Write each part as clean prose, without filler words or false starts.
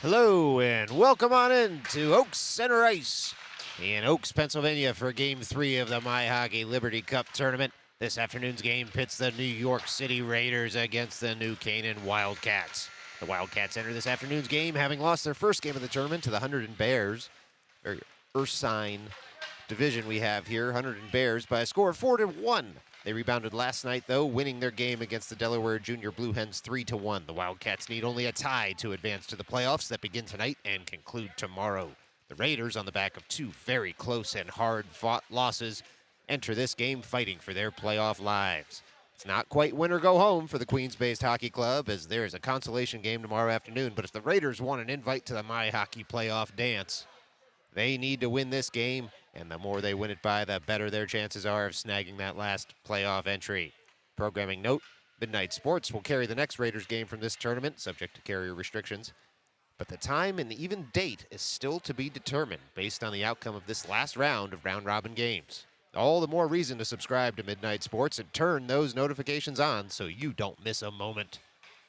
Hello and welcome on in to Oaks Center Ice in Oaks, Pennsylvania for Game 3 of the MYHockey Liberty Cup tournament. This afternoon's game pits the New York City Raiders against the New Canaan Wildcats. The Wildcats enter this afternoon's game having lost their first game of the tournament to the Hunterdon Bears, or Ursine division we have here, Hunterdon Bears, by a score of 4-1. They rebounded last night, though, winning their game against the Delaware Junior Blue Hens 3-1. The Wildcats need only a tie to advance to the playoffs that begin tonight and conclude tomorrow. The Raiders, on the back of two very close and hard-fought losses, enter this game fighting for their playoff lives. It's not quite win or go home for the Queens-based hockey club, as there is a consolation game tomorrow afternoon, but if the Raiders want an invite to the MyHockey playoff dance, they need to win this game, and the more they win it by, the better their chances are of snagging that last playoff entry. Programming note, Midnight Sports will carry the next Raiders game from this tournament, subject to carrier restrictions. But the time and even date is still to be determined based on the outcome of this last round of round-robin games. All the more reason to subscribe to Midnight Sports and turn those notifications on so you don't miss a moment.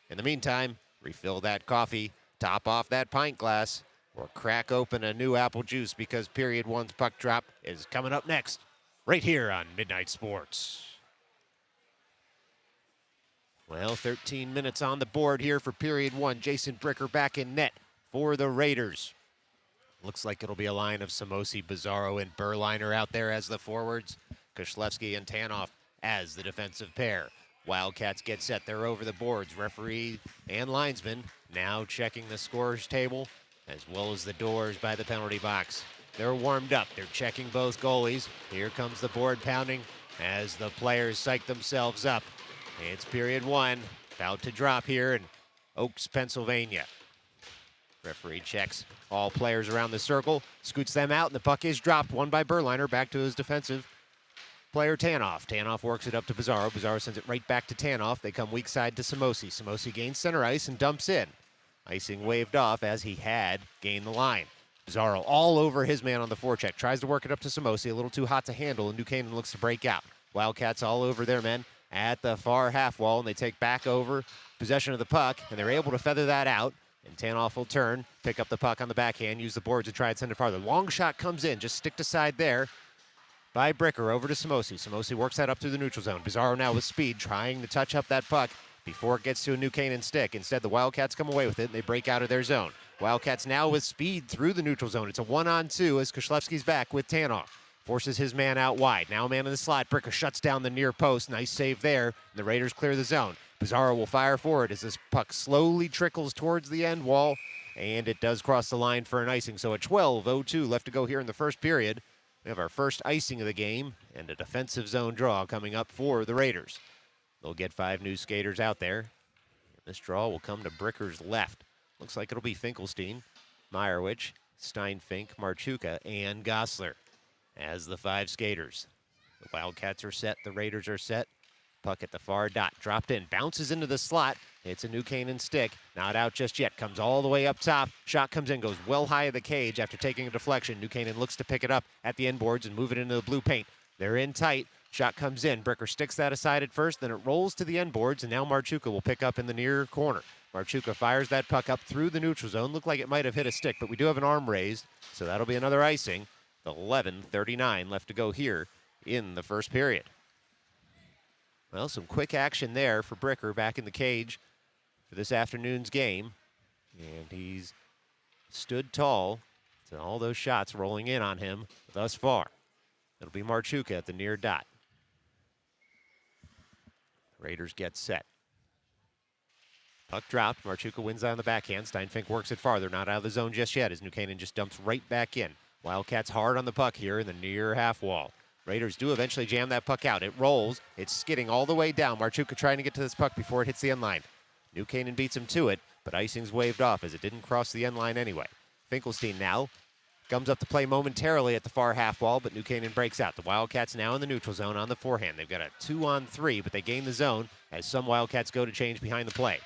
In the meantime, refill that coffee, top off that pint glass, or crack open a new apple juice because Period 1's puck drop is coming up next, right here on Midnight Sports. Well, 13 minutes on the board here for Period 1. Jason Bricker back in net for the Raiders. Looks like it'll be a line of Samosi, Bizarro, and Berliner out there as the forwards. Koslevsky and Tanoff as the defensive pair. Wildcats get set. They're over the boards. Referee and linesman now checking the scorers table, as well as the doors by the penalty box. They're warmed up. They're checking both goalies. Here comes the board pounding as the players psych themselves up. It's Period 1, about to drop here in Oaks, Pennsylvania. Referee checks all players around the circle, scoots them out, and the puck is dropped. One by Berliner, back to his defensive player Tanoff. Tanoff works it up to Bizarro. Bizarro sends it right back to Tanoff. They come weak side to Samosi. Samosi gains center ice and dumps in. Icing waved off as he had gained the line. Bizarro all over his man on the forecheck. Tries to work it up to Samosi. A little too hot to handle, and New Canaan looks to break out. Wildcats all over their men at the far half wall, and they take back over possession of the puck, and they're able to feather that out. And Tanoff will turn, pick up the puck on the backhand, use the boards to try and send it farther. Long shot comes in, just sticked aside there by Bricker over to Samosi. Samosi works that up through the neutral zone. Bizarro now with speed, trying to touch up that puck before it gets to a New Canaan stick. Instead, the Wildcats come away with it, and they break out of their zone. Wildcats now with speed through the neutral zone. It's a 1-on-2 as Koslevsky's back with Tanoff. Forces his man out wide. Now a man in the slot. Bricker shuts down the near post. Nice save there. And the Raiders clear the zone. Bizarro will fire forward as this puck slowly trickles towards the end wall, and it does cross the line for an icing. So at 12:02 left to go here in the first period, we have our first icing of the game and a defensive zone draw coming up for the Raiders. They'll get 5 new skaters out there. This draw will come to Bricker's left. Looks like it'll be Finkelstein, Meyerwich, Steinfink, Marchuka, and Gosler as the 5 skaters. The Wildcats are set. The Raiders are set. Puck at the far dot. Dropped in. Bounces into the slot. It's a New Canaan stick. Not out just yet. Comes all the way up top. Shot comes in. Goes well high of the cage after taking a deflection. New Canaan looks to pick it up at the end boards and move it into the blue paint. They're in tight. Shot comes in. Bricker sticks that aside at first. Then it rolls to the end boards. And now Marchuka will pick up in the near corner. Marchuka fires that puck up through the neutral zone. Looked like it might have hit a stick, but we do have an arm raised. So that'll be another icing. 11:39 left to go here in the first period. Well, some quick action there for Bricker back in the cage for this afternoon's game. And he's stood tall to all those shots rolling in on him thus far. It'll be Marchuka at the near dot. Raiders get set. Puck dropped. Marchuka wins on the backhand. Steinfink works it farther. Not out of the zone just yet as New Canaan just dumps right back in. Wildcats hard on the puck here in the near half wall. Raiders do eventually jam that puck out. It rolls. It's skidding all the way down. Marchuka trying to get to this puck before it hits the end line. New Canaan beats him to it, but icing's waved off as it didn't cross the end line anyway. Finkelstein now comes up to play momentarily at the far half wall, but New Canaan breaks out. The Wildcats now in the neutral zone on the forehand. They've got a 2-on-3, but they gain the zone as some Wildcats go to change behind the play.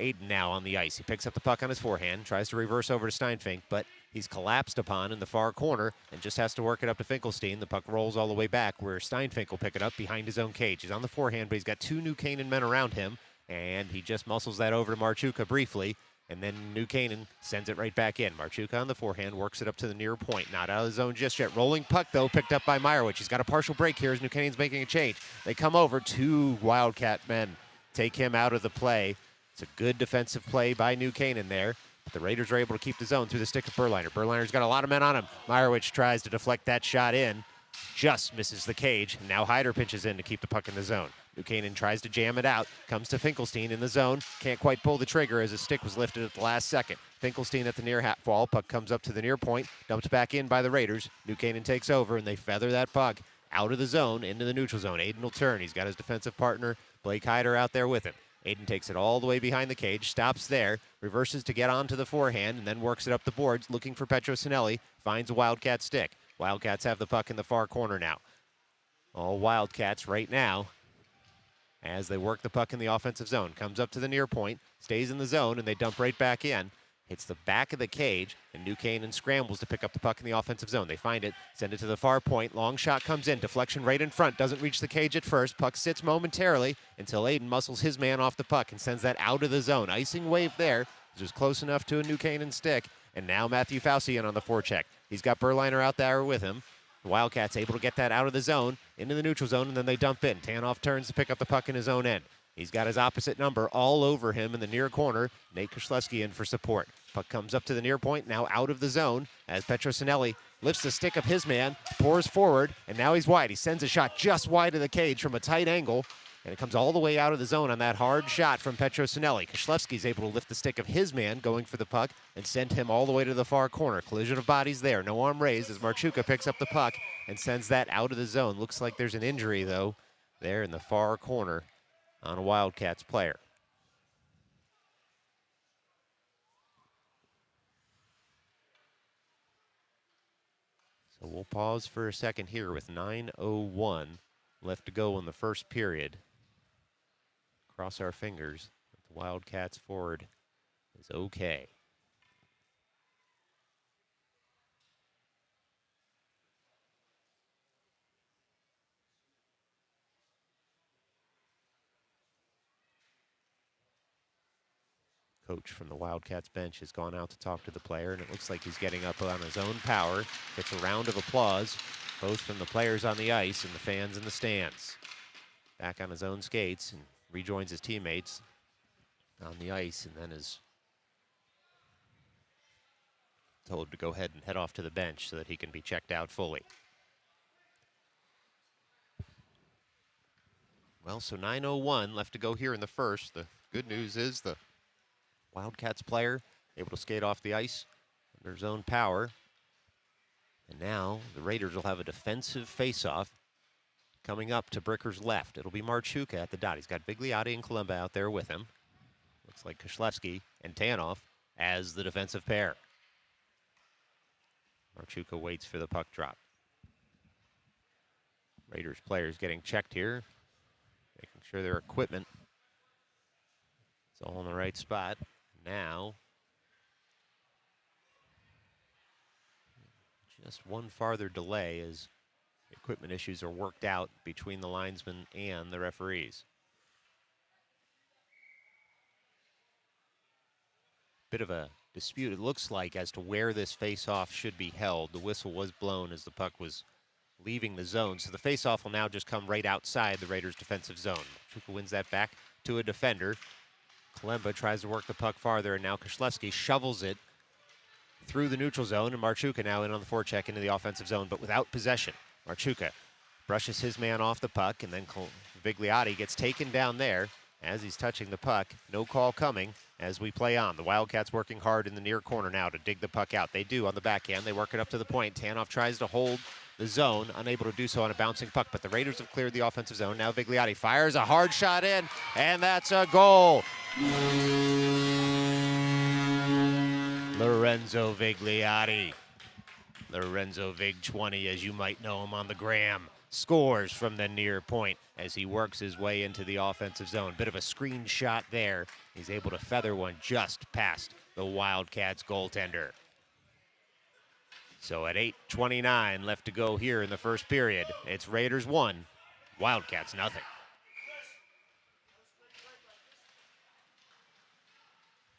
Aiden now on the ice. He picks up the puck on his forehand, tries to reverse over to Steinfink, but he's collapsed upon in the far corner and just has to work it up to Finkelstein. The puck rolls all the way back where Steinfink will pick it up behind his own cage. He's on the forehand, but he's got 2 New Canaan men around him, and he just muscles that over to Marchuka briefly, And then New Canaan sends it right back in. Marchuka on the forehand, works it up to the near point. Not out of the zone just yet. Rolling puck, though, picked up by MYHockey. He's got a partial break here as New Canaan's making a change. They come over. 2 Wildcat men take him out of the play. It's a good defensive play by New Canaan there. But the Raiders are able to keep the zone through the stick of Berliner. Berliner's got a lot of men on him. MYHockey tries to deflect that shot in. Just misses the cage. Now Hyder pitches in to keep the puck in the zone. New Canaan tries to jam it out. Comes to Finkelstein in the zone. Can't quite pull the trigger as his stick was lifted at the last second. Finkelstein at the near half wall. Puck comes up to the near point. Dumped back in by the Raiders. New Canaan takes over, and they feather that puck out of the zone into the neutral zone. Aiden will turn. He's got his defensive partner, Blake Hyder, out there with him. Aiden takes it all the way behind the cage, stops there, reverses to get onto the forehand, and then works it up the boards, looking for Petrosinelli. Finds a Wildcat stick. Wildcats have the puck in the far corner now. All Wildcats right now as they work the puck in the offensive zone. Comes up to the near point, stays in the zone, and they dump right back in. Hits the back of the cage, and New Canaan scrambles to pick up the puck in the offensive zone. They find it, send it to the far point. Long shot comes in, deflection right in front. Doesn't reach the cage at first. Puck sits momentarily until Aiden muscles his man off the puck and sends that out of the zone. Icing wave there. Just close enough to a New Canaan stick. And now Matthew Faucian on the forecheck. He's got Berliner out there with him. The Wildcats able to get that out of the zone, into the neutral zone, and then they dump in. Tanoff turns to pick up the puck in his own end. He's got his opposite number all over him in the near corner. Nate Koszlewski in for support. Puck comes up to the near point, now out of the zone, as Petrosinelli lifts the stick of his man, pours forward, and now he's wide. He sends a shot just wide of the cage from a tight angle, and it comes all the way out of the zone on that hard shot from Petrosinelli. Koszlewski's able to lift the stick of his man, going for the puck, and send him all the way to the far corner. Collision of bodies there. No arm raised as Marchuka picks up the puck and sends that out of the zone. Looks like there's an injury, though, there in the far corner on a Wildcats player. So we'll pause for a second here with 9:01 left to go in the first period. Cross our fingers that the Wildcats forward is okay. Coach from the Wildcats bench has gone out to talk to the player, and it looks like he's getting up on his own power. Gets a round of applause, both from the players on the ice and the fans in the stands. Back on his own skates and rejoins his teammates on the ice, and then is told to go ahead and head off to the bench so that he can be checked out fully. Well, so 9:01 left to go here in the first. The good news is the Wildcats player able to skate off the ice under his own power. And now the Raiders will have a defensive face-off coming up to Bricker's left. It'll be Marchuka at the dot. He's got Bigliotti and Columba out there with him. Looks like Koszlewski and Tanoff as the defensive pair. Marchuka waits for the puck drop. Raiders players getting checked here, making sure their equipment is all in the right spot. Now, just one farther delay as equipment issues are worked out between the linesmen and the referees. Bit of a dispute, it looks like, as to where this face-off should be held. The whistle was blown as the puck was leaving the zone, so the face-off will now just come right outside the Raiders' defensive zone. Chuka wins that back to a defender. Kalemba tries to work the puck farther, and now Koszlewski shovels it through the neutral zone, and Marchuka now in on the forecheck into the offensive zone, but without possession. Marchuka brushes his man off the puck, and then Bigliotti gets taken down there as he's touching the puck. No call coming as we play on. The Wildcats working hard in the near corner now to dig the puck out. They do on the backhand. They work it up to the point. Tanoff tries to hold the zone, unable to do so on a bouncing puck, but the Raiders have cleared the offensive zone. Now Bigliotti fires a hard shot in, and that's a goal. Lorenzo Vigliotti. Lorenzo Vig 20, as you might know him on the gram, scores from the near point as he works his way into the offensive zone. Bit of a screen shot there. He's able to feather one just past the Wildcats goaltender. So at 8:29 left to go here in the first period, it's Raiders 1, Wildcats nothing.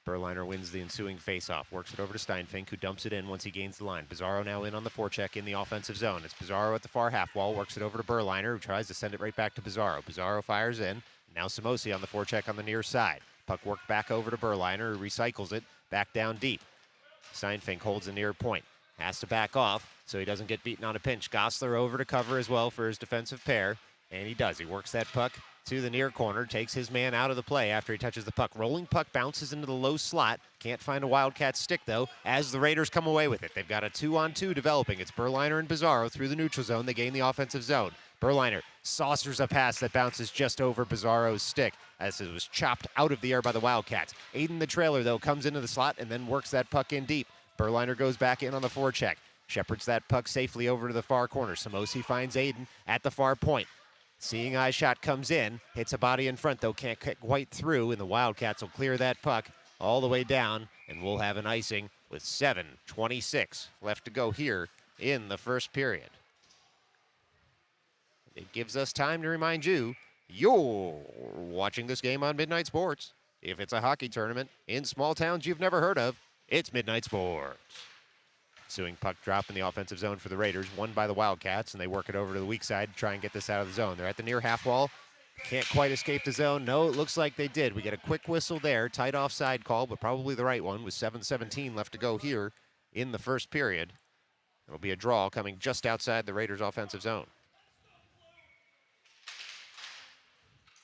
Berliner wins the ensuing faceoff, works it over to Steinfink, who dumps it in once he gains the line. Bizarro now in on the forecheck in the offensive zone. It's Bizarro at the far half wall, works it over to Berliner, who tries to send it right back to Bizarro. Bizarro fires in. Now Samosi on the forecheck on the near side. Puck worked back over to Berliner, who recycles it back down deep. Steinfink holds the near point. Has to back off so he doesn't get beaten on a pinch. Gosler over to cover as well for his defensive pair, and he does. He works that puck to the near corner, takes his man out of the play after he touches the puck. Rolling puck bounces into the low slot. Can't find a Wildcats stick, though, as the Raiders come away with it. They've got a 2-on-2 developing. It's Berliner and Bizarro through the neutral zone. They gain the offensive zone. Berliner saucers a pass that bounces just over Bizarro's stick as it was chopped out of the air by the Wildcats. Aiden, the trailer, though, comes into the slot and then works that puck in deep. Berliner goes back in on the forecheck. Shepherds that puck safely over to the far corner. Samosi finds Aiden at the far point. Seeing eye shot comes in, hits a body in front, though can't get quite through, and the Wildcats will clear that puck all the way down, and we'll have an icing with 7:26 left to go here in the first period. It gives us time to remind you, you're watching this game on Midnight Sports. If it's a hockey tournament in small towns you've never heard of, it's Midnight Sports. Ensuing puck drop in the offensive zone for the Raiders, won by the Wildcats, and they work it over to the weak side to try and get this out of the zone. They're at the near half wall. Can't quite escape the zone. No, it looks like they did. We get a quick whistle there. Tight offside call, but probably the right one with 7:17 left to go here in the first period. It'll be a draw coming just outside the Raiders' offensive zone.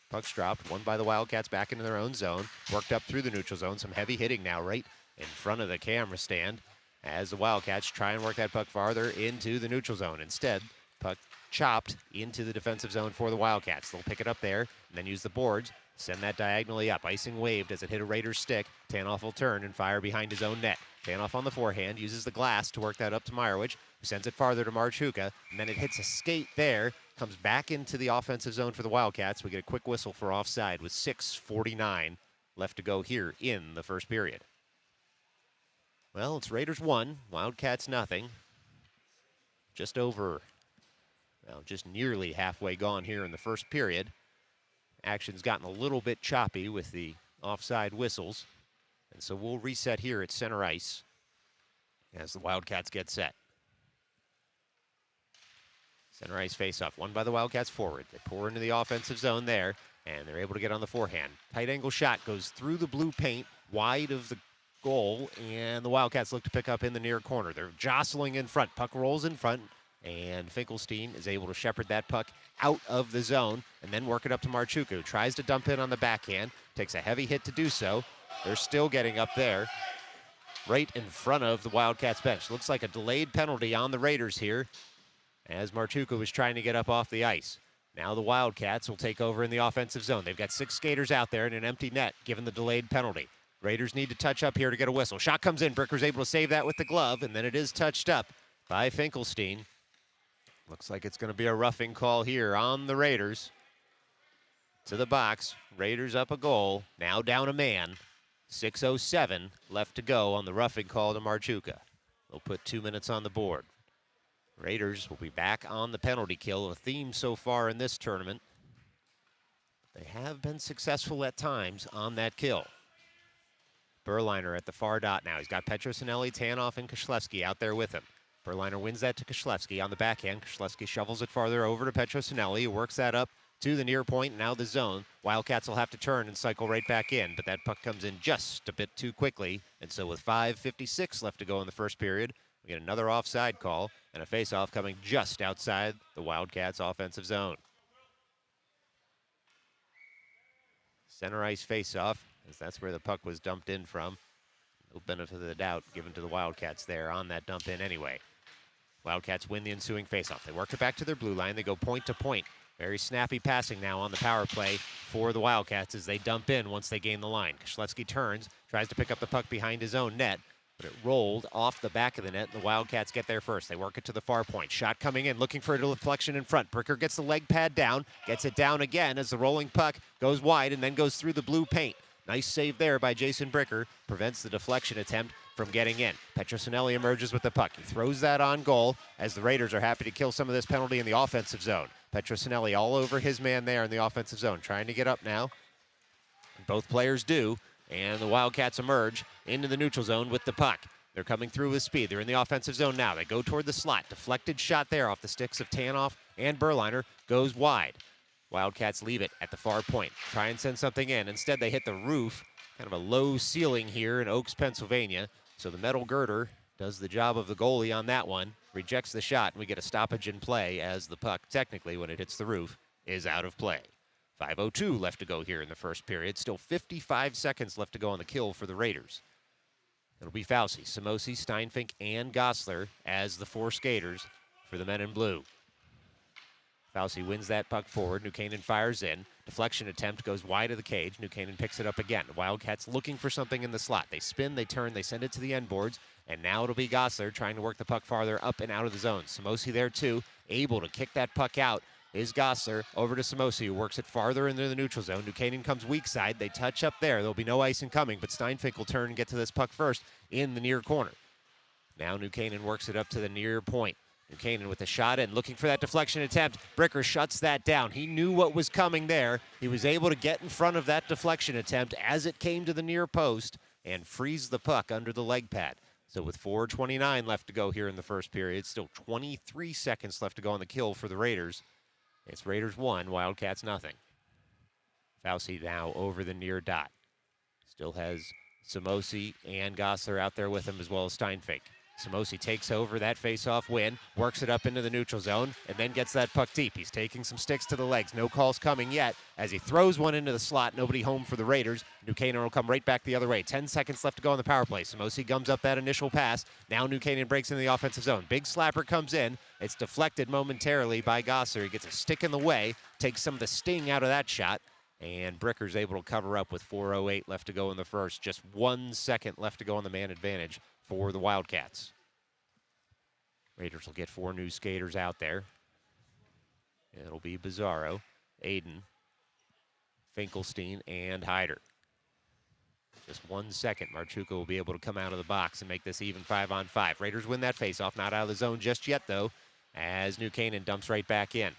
Puck's dropped, won by the Wildcats back into their own zone. Worked up through the neutral zone. Some heavy hitting now right in front of the camera stand as the Wildcats try and work that puck farther into the neutral zone. Instead, puck chopped into the defensive zone for the Wildcats. They'll pick it up there and then use the boards, send that diagonally up. Icing waved as it hit a Raiders stick. Tanoff will turn and fire behind his own net. Tanoff on the forehand, uses the glass to work that up to Meyerowicz, who sends it farther to MYHockey, and then it hits a skate there, comes back into the offensive zone for the Wildcats. We get a quick whistle for offside with 6:49 left to go here in the first period. Well, it's Raiders 1, Wildcats nothing. Just nearly halfway gone here in the first period. Action's gotten a little bit choppy with the offside whistles. And so we'll reset here at center ice as the Wildcats get set. Center ice faceoff, won by the Wildcats forward. They pour into the offensive zone there, and they're able to get on the forehand. Tight angle shot goes through the blue paint, wide of the goal, and the Wildcats look to pick up in the near corner. They're jostling in front. Puck rolls in front, and Finkelstein is able to shepherd that puck out of the zone and then work it up to MYHockey, who tries to dump in on the backhand, takes a heavy hit to do so. They're still getting up there right in front of the Wildcats bench. Looks like a delayed penalty on the Raiders here as MYHockey was trying to get up off the ice. Now the Wildcats will take over in the offensive zone. They've got 6 skaters out there in an empty net given the delayed penalty. Raiders need to touch up here to get a whistle. Shot comes in. Bricker's able to save that with the glove, and then it is touched up by Finkelstein. Looks like it's going to be a roughing call here on the Raiders. To the box. Raiders up a goal. Now down a man. 6:07 left to go on the roughing call to MYHockey. They'll put 2 minutes on the board. Raiders will be back on the penalty kill, a theme so far in this tournament. They have been successful at times on that kill. Berliner at the far dot now. He's got Petrosinelli, Tanoff, and Koszlewski out there with him. Berliner wins that to Koszlewski on the backhand. Koszlewski shovels it farther over to Petrosinelli, who works that up to the near point and now the zone. Wildcats will have to turn and cycle right back in, but that puck comes in just a bit too quickly. And so with 5:56 left to go in the first period, we get another offside call and a faceoff coming just outside the Wildcats' offensive zone. Center ice faceoff, as that's where the puck was dumped in from. No benefit of the doubt given to the Wildcats there on that dump in anyway. Wildcats win the ensuing faceoff. They work it back to their blue line. They go point to point. Very snappy passing now on the power play for the Wildcats as they dump in once they gain the line. Koszlewski turns, tries to pick up the puck behind his own net, but it rolled off the back of the net, and the Wildcats get there first. They work it to the far point. Shot coming in, looking for a deflection in front. Bricker gets the leg pad down, gets it down again as the rolling puck goes wide and then goes through the blue paint. Nice save there by Jason Bricker. Prevents the deflection attempt from getting in. Petrosinelli emerges with the puck. He throws that on goal as the Raiders are happy to kill some of this penalty in the offensive zone. Petrosinelli all over his man there in the offensive zone, trying to get up now. Both players do. And the Wildcats emerge into the neutral zone with the puck. They're coming through with speed. They're in the offensive zone now. They go toward the slot. Deflected shot there off the sticks of Tanoff and Berliner goes wide. Wildcats leave it at the far point. Try and send something in. Instead, they hit the roof. Kind of a low ceiling here in Oaks, Pennsylvania. So the metal girder does the job of the goalie on that one. Rejects the shot, and we get a stoppage in play as the puck, technically, when it hits the roof, is out of play. 5:02 left to go here in the first period. Still 55 seconds left to go on the kill for the Raiders. It'll be Fauci, Samosi, Steinfink, and Gosler as the four skaters for the men in blue. Fauci wins that puck forward. New Canaan fires in. Deflection attempt goes wide of the cage. New Canaan picks it up again. The Wildcats looking for something in the slot. They spin, they turn, they send it to the end boards. And now it'll be Gosler trying to work the puck farther up and out of the zone. Samosi there too, able to kick that puck out is Gosler over to Samosi, who works it farther into the neutral zone. New Canaan comes weak side. They touch up there. There'll be no icing coming, but Steinfink will turn and get to this puck first in the near corner. Now New Canaan works it up to the near point. New Canaan with a shot in, looking for that deflection attempt. Bricker shuts that down. He knew what was coming there. He was able to get in front of that deflection attempt as it came to the near post and freeze the puck under the leg pad. So with 4:29 left to go here in the first period, still 23 seconds left to go on the kill for the Raiders. It's Raiders 1, Wildcats nothing. Fauci now over the near dot. Still has Samosi and Gosler out there with him, as well as Steinfink. Samosi takes over that face-off win, works it up into the neutral zone, and then gets that puck deep. He's taking some sticks to the legs. No calls coming yet as he throws one into the slot. Nobody home for the Raiders. New Canaan will come right back the other way. 10 seconds left to go on the power play. Samosi gums up that initial pass. Now New Canaan breaks into the offensive zone. Big slapper comes in. It's deflected momentarily by Gosser. He gets a stick in the way, takes some of the sting out of that shot, and Bricker's able to cover up with 4:08 left to go in the first. Just 1 second left to go on the man advantage for the Wildcats. Raiders will get four new skaters out there. It'll be Bizarro, Aiden, Finkelstein, and Hyder. Just 1 second, Marchuka will be able to come out of the box and make this even 5-on-5. Raiders win that faceoff, not out of the zone just yet, though, as New Canaan dumps right back in.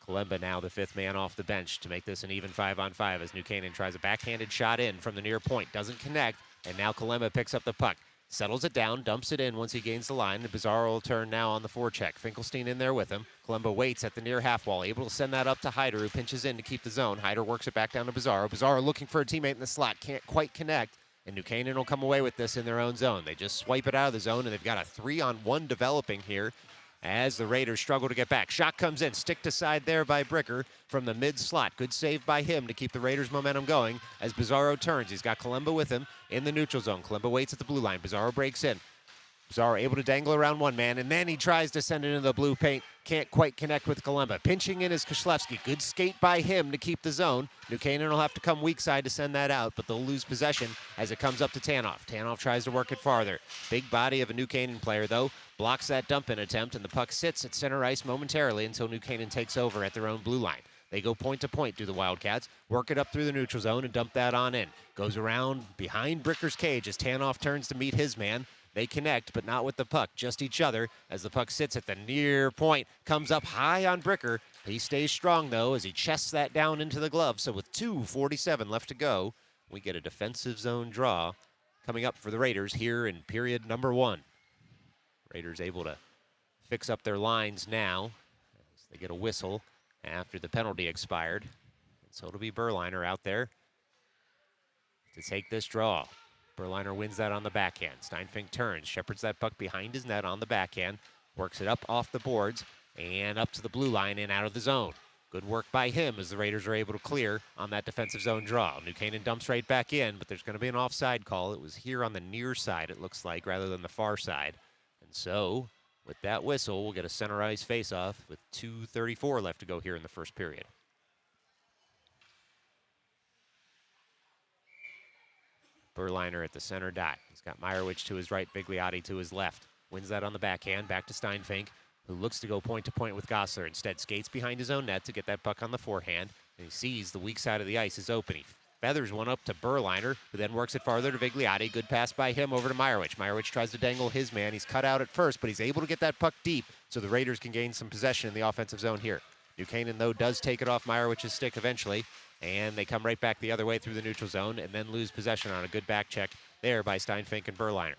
Kalemba now the fifth man off the bench to make this an even 5-on-5 as New Canaan tries a backhanded shot in from the near point. Doesn't connect, and now Kalemba picks up the puck. Settles it down, dumps it in once he gains the line. And Bizarro will turn now on the forecheck. Finkelstein in there with him. Kalemba waits at the near half wall, able to send that up to Hyder, who pinches in to keep the zone. Hyder works it back down to Bizarro. Bizarro looking for a teammate in the slot, can't quite connect. And New Canaan will come away with this in their own zone. They just swipe it out of the zone, and they've got a 3-on-1 developing here as the Raiders struggle to get back. Shot comes in, stick to side there by Bricker from the mid-slot. Good save by him to keep the Raiders' momentum going as Bizarro turns. He's got Kalemba with him in the neutral zone. Kalemba waits at the blue line. Bizarro breaks in. Bizarro able to dangle around one man, and then he tries to send it into the blue paint. Can't quite connect with Kalemba. Pinching in is Koslevsky. Good skate by him to keep the zone. New Canaan will have to come weak side to send that out, but they'll lose possession as it comes up to Tanoff. Tanoff tries to work it farther. Big body of a New Canaan player, though, blocks that dump-in attempt, and the puck sits at center ice momentarily until New Canaan takes over at their own blue line. They go point to point, do the Wildcats, work it up through the neutral zone and dump that on in. Goes around behind Bricker's cage as Tanoff turns to meet his man. They connect, but not with the puck, just each other as the puck sits at the near point. Comes up high on Bricker. He stays strong, though, as he chests that down into the glove. So with 2:47 left to go, we get a defensive zone draw coming up for the Raiders here in period number 1. Raiders able to fix up their lines now as they get a whistle after the penalty expired. And so it'll be Berliner out there to take this draw. Berliner wins that on the backhand. Steinfink turns, shepherds that puck behind his net on the backhand, works it up off the boards and up to the blue line and out of the zone. Good work by him as the Raiders are able to clear on that defensive zone draw. New Canaan dumps right back in, but there's going to be an offside call. It was here on the near side, it looks like, rather than the far side. And so, with that whistle, we'll get a center ice faceoff with 2:34 left to go here in the first period. Berliner at the center dot. He's got Meyerowicz to his right, Bigliotti to his left. Wins that on the backhand, back to Steinfink, who looks to go point to point with Gosler. Instead, skates behind his own net to get that puck on the forehand, and he sees the weak side of the ice is open. He feathers one up to Berliner, who then works it farther to Bigliotti. Good pass by him over to Meyerowicz. Meyerowicz tries to dangle his man. He's cut out at first, but he's able to get that puck deep so the Raiders can gain some possession in the offensive zone here. New Canaan, though, does take it off MYHockey's stick eventually, and they come right back the other way through the neutral zone and then lose possession on a good back check there by Steinfink and Berliner.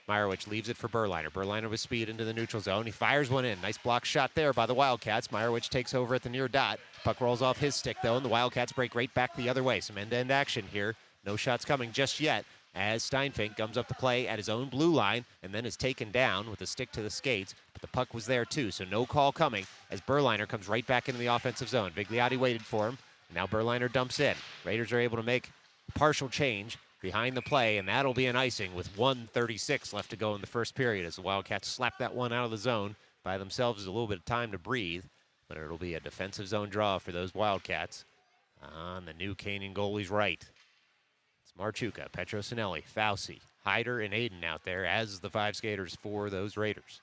MYHockey leaves it for Berliner. Berliner with speed into the neutral zone. He fires one in. Nice block shot there by the Wildcats. MYHockey takes over at the near dot. Puck rolls off his stick, though, and the Wildcats break right back the other way. Some end-to-end action here. No shots coming just yet as Steinfink comes up to play at his own blue line and then is taken down with a stick to the skates. But the puck was there, too, so no call coming as Berliner comes right back into the offensive zone. Vigliotti waited for him. Now Berliner dumps in. Raiders are able to make a partial change behind the play, and that'll be an icing with 1:36 left to go in the first period as the Wildcats slap that one out of the zone by themselves. A little bit of time to breathe, but it'll be a defensive zone draw for those Wildcats on the new Canaan goalie's right. It's Marchuka, Petrosinelli, Fauci, Hyder, and Aiden out there as the 5 skaters for those Raiders.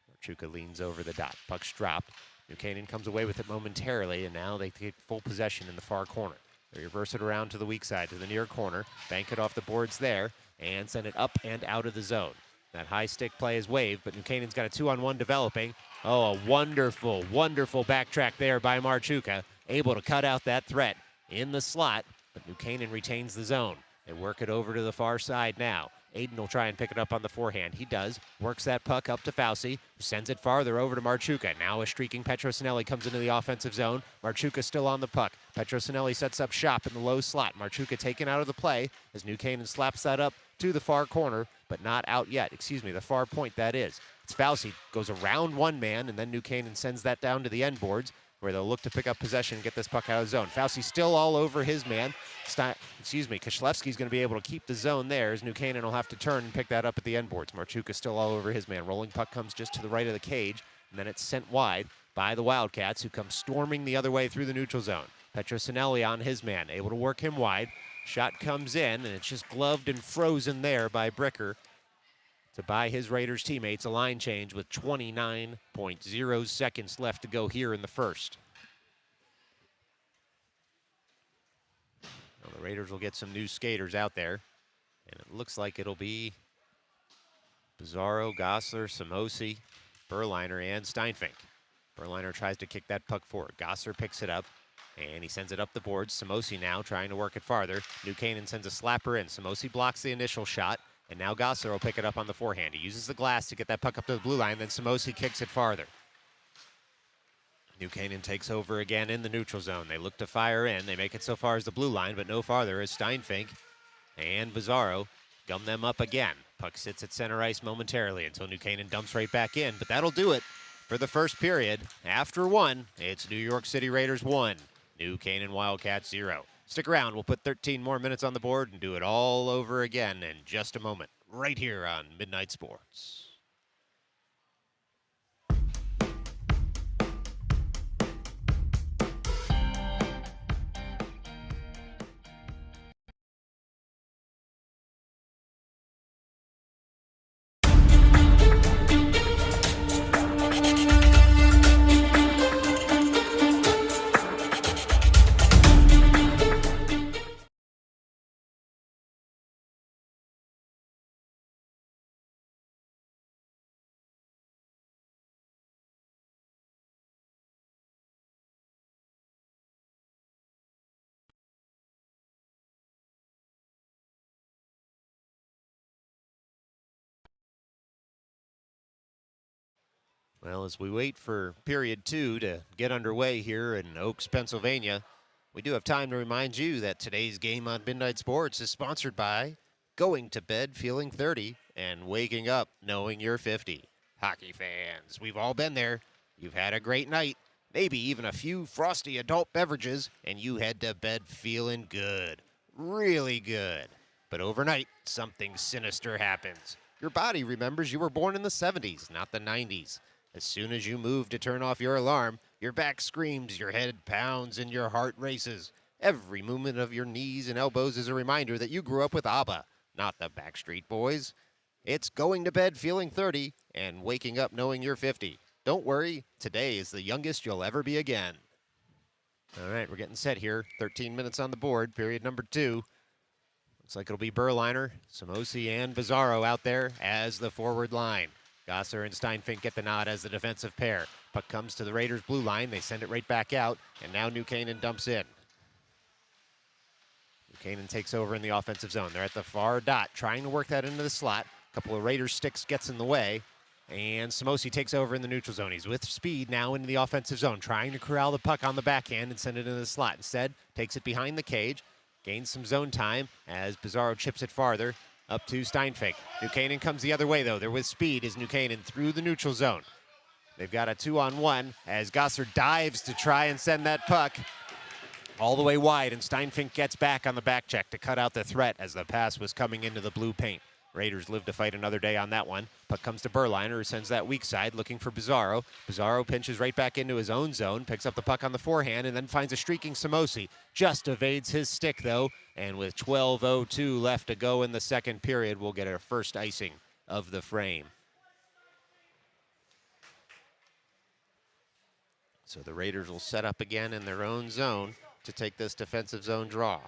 Marchuka leans over the dot. Puck's dropped. New Canaan comes away with it momentarily, and now they take full possession in the far corner. They reverse it around to the weak side, to the near corner, bank it off the boards there, and send it up and out of the zone. That high stick play is waved, but New Canaan's got a 2-on-1 developing. Oh, a wonderful, wonderful backtrack there by Marchuka, able to cut out that threat in the slot, but New Canaan retains the zone. They work it over to the far side now. Aiden will try and pick it up on the forehand. He does. Works that puck up to Fauci, who sends it farther over to Marchuka. Now a streaking Petrosinelli comes into the offensive zone. Marchuka still on the puck. Petrosinelli sets up shop in the low slot. Marchuka taken out of the play as New Canaan slaps that up to the far corner, but not out yet. Excuse me, the far point, that is. It's Fauci. Goes around one man, and then New Canaan sends that down to the end boards, where they'll look to pick up possession and get this puck out of the zone. Fauci still all over his man. Kishlevsky's going to be able to keep the zone there as New Canaan will have to turn and pick that up at the end boards. Marchuka still all over his man. Rolling puck comes just to the right of the cage, and then it's sent wide by the Wildcats, who come storming the other way through the neutral zone. Petrosinelli on his man, able to work him wide. Shot comes in, and it's just gloved and frozen there by Bricker to buy his Raiders teammates a line change with 29.0 seconds left to go here in the first. Well, the Raiders will get some new skaters out there, and it looks like it'll be Bizarro, Gossler, Samosi, Berliner, and Steinfink. Berliner tries to kick that puck forward. Gossler picks it up, and he sends it up the boards. Samosi now trying to work it farther. New Canaan sends a slapper in. Samosi blocks the initial shot. And now Gossler will pick it up on the forehand. He uses the glass to get that puck up to the blue line, then Samosi kicks it farther. New Canaan takes over again in the neutral zone. They look to fire in. They make it so far as the blue line, but no farther as Steinfink and Bizarro gum them up again. Puck sits at center ice momentarily until New Canaan dumps right back in, but that'll do it for the first period. After one, it's New York City Raiders 1, New Canaan Wildcats 0. Stick around. We'll put 13 more minutes on the board and do it all over again in just a moment, right here on Midnight Sports. Well, as we wait for period 2 to get underway here in Oaks, Pennsylvania, we do have time to remind you that today's game on Midnight Sports is sponsored by Going to Bed Feeling 30 and Waking Up Knowing You're 50. Hockey fans, we've all been there. You've had a great night, maybe even a few frosty adult beverages, and you head to bed feeling good, really good. But overnight, something sinister happens. Your body remembers you were born in the 70s, not the 90s. As soon as you move to turn off your alarm, your back screams, your head pounds, and your heart races. Every movement of your knees and elbows is a reminder that you grew up with ABBA, not the Backstreet Boys. It's going to bed feeling 30 and waking up knowing you're 50. Don't worry, today is the youngest you'll ever be again. All right, we're getting set here. 13 minutes on the board, period number 2. Looks like it'll be Berliner, Samosi, and Bizarro out there as the forward line. Gosser and Steinfink get the nod as the defensive pair. Puck comes to the Raiders' blue line. They send it right back out, and now New Canaan dumps in. New Canaan takes over in the offensive zone. They're at the far dot, trying to work that into the slot. A couple of Raiders' sticks gets in the way, and Samosi takes over in the neutral zone. He's with speed now into the offensive zone, trying to corral the puck on the backhand and send it into the slot. Instead, takes it behind the cage, gains some zone time as Bizarro chips it farther up to Steinfink. New Canaan comes the other way, though. They're with speed as New Canaan through the neutral zone. They've got a 2-on-1 as Gosser dives to try and send that puck all the way wide, and Steinfink gets back on the back check to cut out the threat as the pass was coming into the blue paint. Raiders live to fight another day on that one. Puck comes to Berliner, who sends that weak side looking for Bizarro. Bizarro pinches right back into his own zone, picks up the puck on the forehand, and then finds a streaking Samosi. Just evades his stick, though, and with 12:02 left to go in the second period, we'll get our first icing of the frame. So the Raiders will set up again in their own zone to take this defensive zone draw.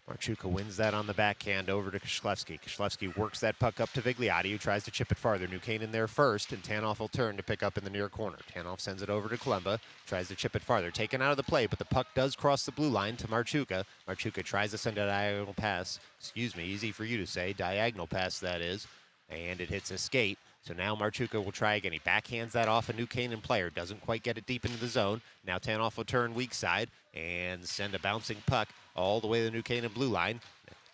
Marchuka wins that on the backhand over to Kishlevsky. Kishlevsky works that puck up to Vigliotti, who tries to chip it farther. New Canaan there first, and Tanoff will turn to pick up in the near corner. Tanoff sends it over to Kalemba, tries to chip it farther. Taken out of the play, but the puck does cross the blue line to Marchuka. Marchuka tries to send a diagonal pass. Excuse me, easy for you to say. Diagonal pass, that is. And it hits a skate. So now Marchuka will try again. He backhands that off a New Canaan player. Doesn't quite get it deep into the zone. Now Tanoff will turn weak side and send a bouncing puck all the way to the New Canaan blue line.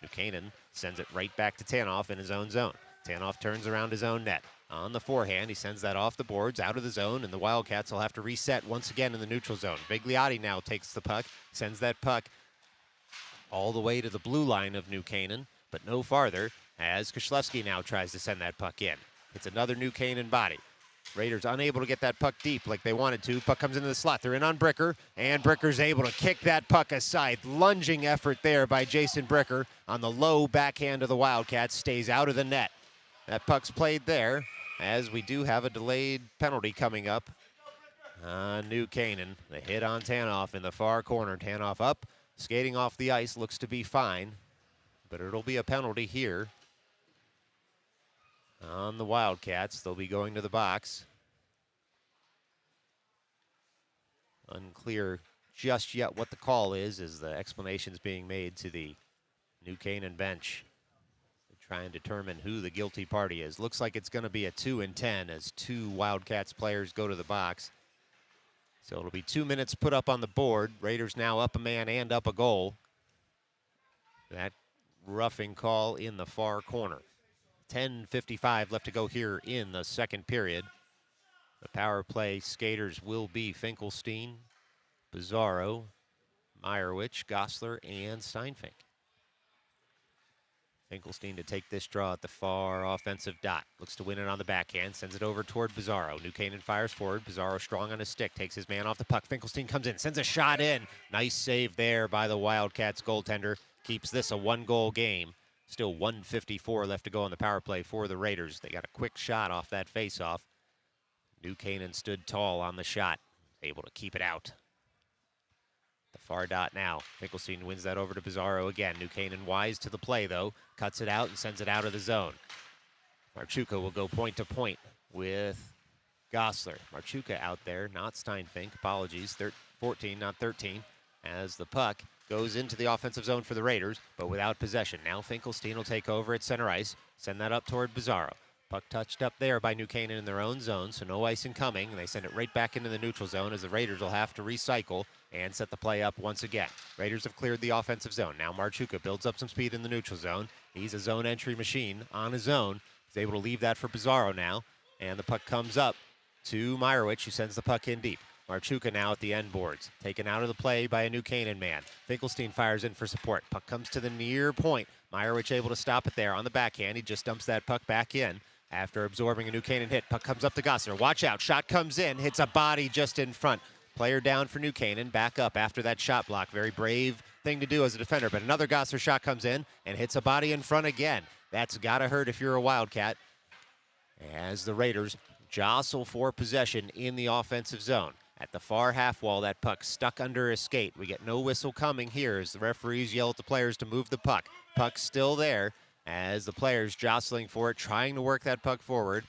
New Canaan sends it right back to Tanoff in his own zone. Tanoff turns around his own net. On the forehand, he sends that off the boards, out of the zone, and the Wildcats will have to reset once again in the neutral zone. Vigliotti now takes the puck, sends that puck all the way to the blue line of New Canaan, but no farther, as Kishlevsky now tries to send that puck in. It's another New Canaan body. Raiders unable to get that puck deep like they wanted to. Puck comes into the slot. They're in on Bricker, and Bricker's able to kick that puck aside. Lunging effort there by Jason Bricker on the low backhand of the Wildcats. Stays out of the net. That puck's played there, as we do have a delayed penalty coming up on New Canaan. The hit on Tanoff in the far corner. Tanoff up, skating off the ice. Looks to be fine, but it'll be a penalty here on the Wildcats. They'll be going to the box. Unclear just yet what the call is, as the explanation's being made to the New Canaan bench to try and determine who the guilty party is. Looks like it's going to be a 2-10 as two Wildcats players go to the box. So it'll be 2 minutes put up on the board. Raiders now up a man and up a goal. That roughing call in the far corner. 10:55 left to go here in the second period. The power play skaters will be Finkelstein, Bizarro, Meyerowicz, Gosler, and Steinfink. Finkelstein to take this draw at the far offensive dot. Looks to win it on the backhand, sends it over toward Bizarro. New Canaan fires forward. Bizarro strong on his stick, takes his man off the puck. Finkelstein comes in, sends a shot in. Nice save there by the Wildcats goaltender. Keeps this a one-goal game. Still 1:54 left to go on the power play for the Raiders. They got a quick shot off that faceoff. New Canaan stood tall on the shot, able to keep it out. The far dot now. Finkelstein wins that over to Bizarro again. New Canaan wise to the play, though. Cuts it out and sends it out of the zone. Marchuka will go point to point with Gosler. Marchuka out there, not Steinfink. Apologies, 14, not 13. As the puck goes into the offensive zone for the Raiders, but without possession. Now Finkelstein will take over at center ice, send that up toward Bizarro. Puck touched up there by New Canaan in their own zone, so no icing coming, and they send it right back into the neutral zone as the Raiders will have to recycle and set the play up once again. Raiders have cleared the offensive zone. Now Marchuka builds up some speed in the neutral zone. He's a zone entry machine on his own. He's able to leave that for Bizarro now, and the puck comes up to Meyerowicz, who sends the puck in deep. Marchuka now at the end boards, taken out of the play by a New Canaan man. Finkelstein fires in for support. Puck comes to the near point. Meyerowicz able to stop it there on the backhand. He just dumps that puck back in after absorbing a New Canaan hit. Puck comes up to Gosser. Watch out. Shot comes in. Hits a body just in front. Player down for New Canaan. Back up after that shot block. Very brave thing to do as a defender. But another Gosser shot comes in and hits a body in front again. That's got to hurt if you're a Wildcat. As the Raiders jostle for possession in the offensive zone. At the far half wall, that puck stuck under a skate. We get no whistle coming here as the referees yell at the players to move the puck. Puck's still there as the players jostling for it, trying to work that puck forward.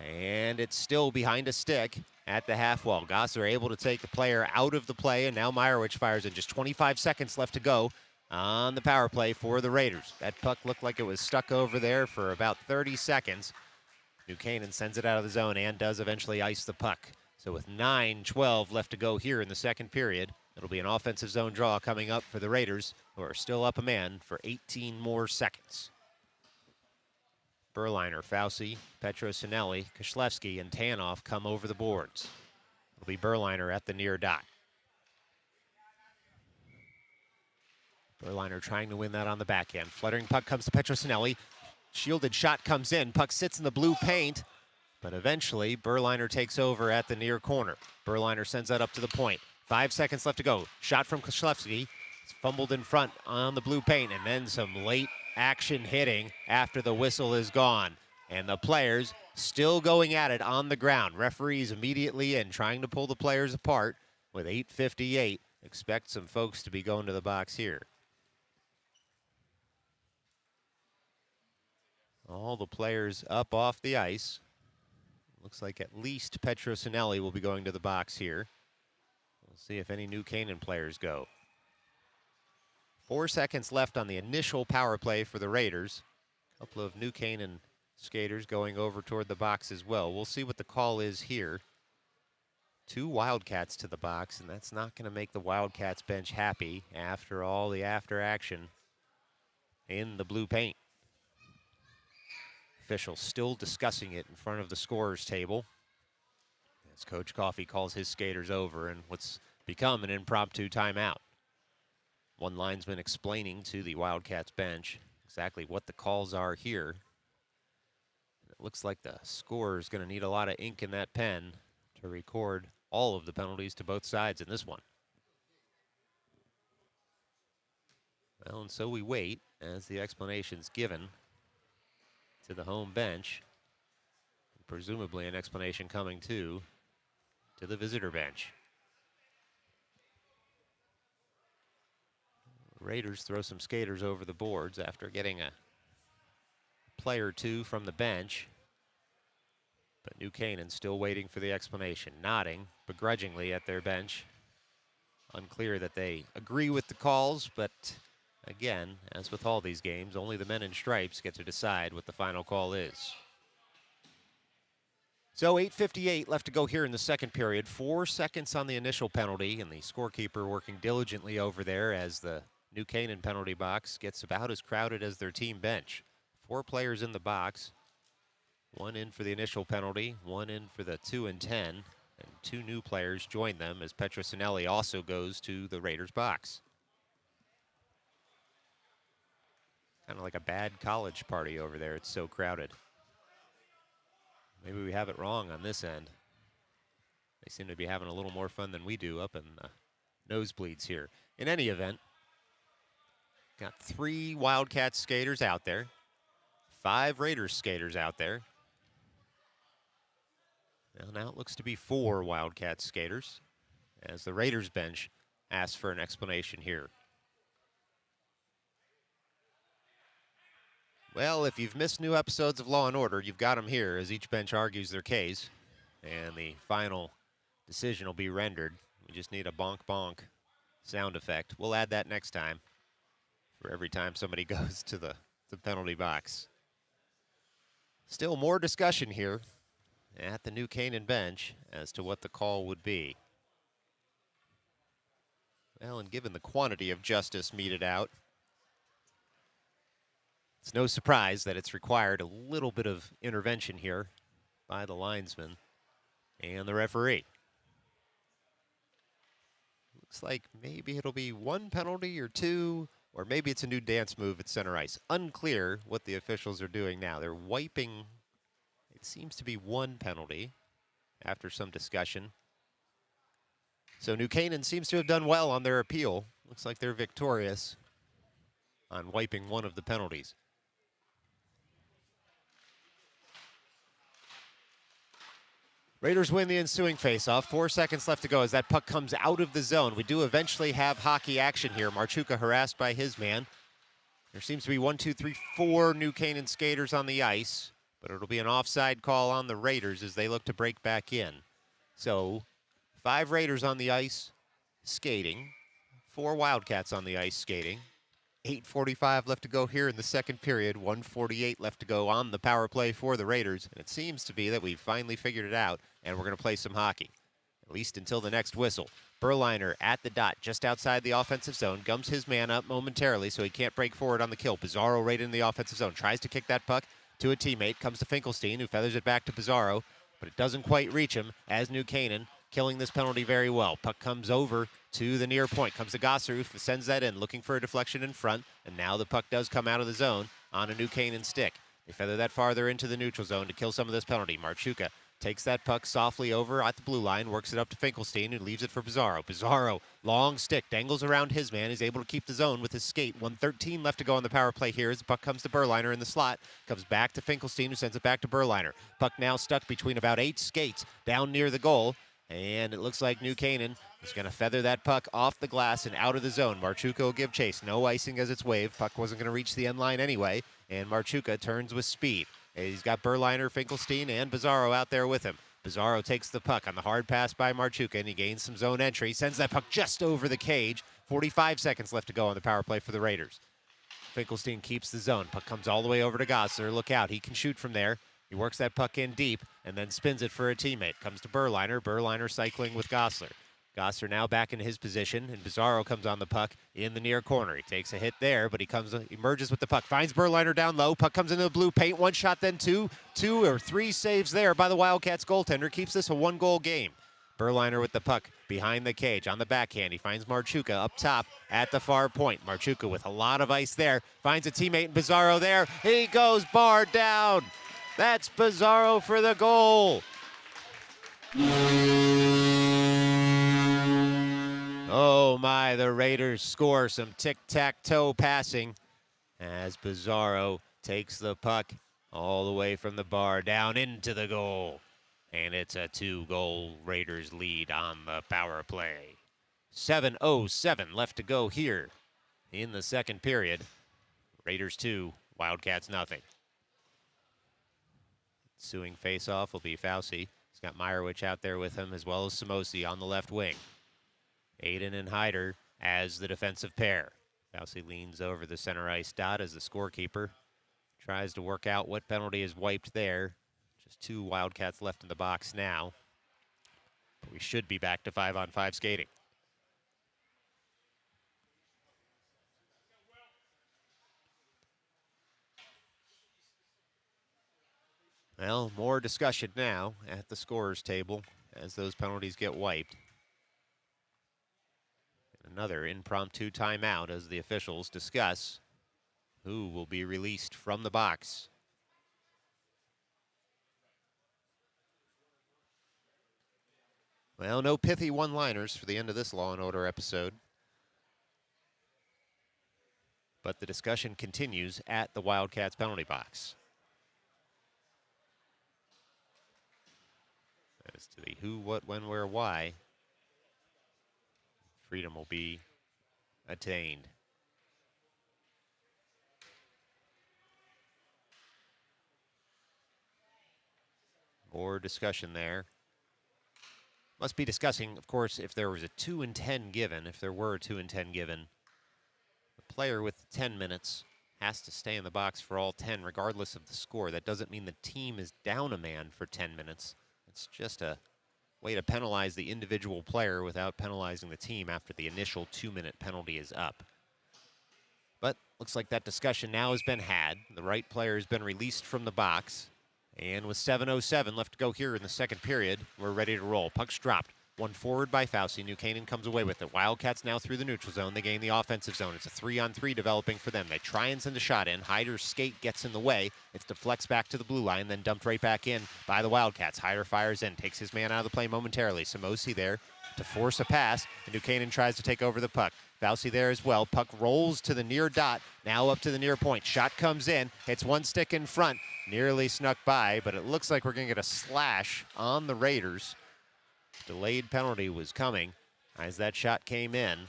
And it's still behind a stick at the half wall. Gosser able to take the player out of the play, and now Meyerowicz fires in. Just 25 seconds left to go on the power play for the Raiders. That puck looked like it was stuck over there for about 30 seconds. New Canaan sends it out of the zone and does eventually ice the puck. So with 9:12 left to go here in the second period, it'll be an offensive zone draw coming up for the Raiders, who are still up a man for 18 more seconds. Berliner, Fauci, Petrosinelli, Kishlevsky, and Tanoff come over the boards. It'll be Berliner at the near dot. Berliner trying to win that on the backhand. Fluttering puck comes to Petrosinelli. Shielded shot comes in. Puck sits in the blue paint. But eventually, Berliner takes over at the near corner. Berliner sends that up to the point. 5 seconds left to go. Shot from Kishlevsky. It's fumbled in front on the blue paint. And then some late action hitting after the whistle is gone. And the players still going at it on the ground. Referees immediately in, trying to pull the players apart with 8:58. Expect some folks to be going to the box here. All the players up off the ice. Looks like at least Petrosinelli will be going to the box here. We'll see if any New Canaan players go. 4 seconds left on the initial power play for the Raiders. A couple of New Canaan skaters going over toward the box as well. We'll see what the call is here. 2 Wildcats to the box, and that's not going to make the Wildcats bench happy after all the after action in the blue paint. Officials still discussing it in front of the scorer's table as Coach Coffey calls his skaters over in what's become an impromptu timeout. One linesman explaining to the Wildcats bench exactly what the calls are here. It looks like the scorer is going to need a lot of ink in that pen to record all of the penalties to both sides in this one. Well, and so we wait as the explanation's given to the home bench. Presumably an explanation coming too to the visitor bench. Raiders throw some skaters over the boards after getting a player or two from the bench. But New Canaan still waiting for the explanation, nodding begrudgingly at their bench. Unclear that they agree with the calls, but again, as with all these games, only the men in stripes get to decide what the final call is. So 8:58 left to go here in the second period. 4 seconds on the initial penalty, and the scorekeeper working diligently over there as the New Canaan penalty box gets about as crowded as their team bench. 4 players in the box. 1 in for the initial penalty, 1 in for the 2 and 10, and 2 new players join them as Petrosinelli also goes to the Raiders box. Kind of like a bad college party over there. It's so crowded. Maybe we have it wrong on this end. They seem to be having a little more fun than we do up in the nosebleeds here. In any event, got 3 Wildcats skaters out there, 5 Raiders skaters out there. Well, now it looks to be 4 Wildcats skaters as the Raiders bench asks for an explanation here. Well, if you've missed new episodes of Law & Order, you've got them here as each bench argues their case, and the final decision will be rendered. We just need a bonk bonk sound effect. We'll add that next time for every time somebody goes to the penalty box. Still more discussion here at the New Canaan bench as to what the call would be. Well, and given the quantity of justice meted out, it's no surprise that it's required a little bit of intervention here by the linesman and the referee. Looks like maybe it'll be 1 penalty or 2, or maybe it's a new dance move at center ice. Unclear what the officials are doing now. They're wiping, it seems to be 1 penalty after some discussion. So New Canaan seems to have done well on their appeal. Looks like they're victorious on wiping 1 of the penalties. Raiders win the ensuing faceoff. 4 seconds left to go as that puck comes out of the zone. We do eventually have hockey action here. Marchuka harassed by his man. There seems to be 1, 2, 3, 4 New Canaan skaters on the ice, but it'll be an offside call on the Raiders as they look to break back in. So 5 Raiders on the ice skating, 4 Wildcats on the ice skating. 8:45 left to go here in the second period. 1:48 left to go on the power play for the Raiders. And it seems to be that we've finally figured it out, and we're going to play some hockey, at least until the next whistle. Berliner at the dot, just outside the offensive zone, gums his man up momentarily so he can't break forward on the kill. Bizarro right in the offensive zone, tries to kick that puck to a teammate, comes to Finkelstein, who feathers it back to Bizarro, but it doesn't quite reach him as New Canaan killing this penalty very well. Puck comes over to the near point, comes to Gosser, who sends that in, looking for a deflection in front, and now the puck does come out of the zone on a New Canaan stick. They feather that farther into the neutral zone to kill some of this penalty. Marchuka takes that puck softly over at the blue line, works it up to Finkelstein, who leaves it for Bizarro. Bizarro, long stick, dangles around his man. He's able to keep the zone with his skate. 1:13 left to go on the power play here as the puck comes to Berliner in the slot. Comes back to Finkelstein, who sends it back to Berliner. Puck now stuck between about 8 skates down near the goal. And it looks like New Canaan is going to feather that puck off the glass and out of the zone. Marchuka will give chase. No icing as it's waved. Puck wasn't going to reach the end line anyway. And Marchuka turns with speed. He's got Berliner, Finkelstein, and Bizarro out there with him. Bizarro takes the puck on the hard pass by Marchuka, and he gains some zone entry. Sends that puck just over the cage. 45 seconds left to go on the power play for the Raiders. Finkelstein keeps the zone. Puck comes all the way over to Gosser. Look out. He can shoot from there. He works that puck in deep and then spins it for a teammate. Comes to Berliner. Berliner cycling with Gosser. Gosser now back in his position, and Bizarro comes on the puck in the near corner. He takes a hit there, but he merges with the puck. Finds Berliner down low. Puck comes into the blue paint. 1 shot, then 2 or 3 saves there by the Wildcats goaltender. Keeps this a 1-goal game. Berliner with the puck behind the cage on the backhand. He finds Marchuka up top at the far point. Marchuka with a lot of ice there. Finds a teammate, Bizarro there. He goes bar down. That's Bizarro for the goal. Oh my, the Raiders score some tic-tac-toe passing as Bizarro takes the puck all the way from the bar down into the goal. And it's a 2-goal Raiders lead on the power play. 7:07 left to go here in the second period. Raiders 2, Wildcats nothing. Ensuing face-off will be Fauci. He's got Meyerowicz out there with him, as well as Samosi on the left wing. Aiden and Hyder as the defensive pair. Fauci leans over the center ice dot as the scorekeeper tries to work out what penalty is wiped there. Just 2 Wildcats left in the box now. But we should be back to 5-on-5 skating. Well, more discussion now at the scorer's table as those penalties get wiped. Another impromptu timeout as the officials discuss who will be released from the box. Well, no pithy one-liners for the end of this Law & Order episode. But the discussion continues at the Wildcats penalty box. As to the who, what, when, where, why, freedom will be attained. More discussion there. Must be discussing, of course, if there was a 2 and 10 given, if there were a 2 and 10 given. The player with 10 minutes has to stay in the box for all 10, regardless of the score. That doesn't mean the team is down a man for 10 minutes. It's just a way to penalize the individual player without penalizing the team after the initial 2-minute penalty is up. But looks like that discussion now has been had. The right player has been released from the box. And with 7:07 left to go here in the second period, we're ready to roll. Puck's dropped. One forward by Fauci. New Canaan comes away with it. Wildcats now through the neutral zone. They gain the offensive zone. It's a 3-on-3 developing for them. They try and send a shot in. Hyder's skate gets in the way. It's deflects back to the blue line, then dumped right back in by the Wildcats. Hyder fires in, takes his man out of the play momentarily. Samosi there to force a pass, and New Canaan tries to take over the puck. Fauci there as well. Puck rolls to the near dot, now up to the near point. Shot comes in, hits one stick in front, nearly snuck by, but it looks like we're going to get a slash on the Raiders. Delayed penalty was coming as that shot came in.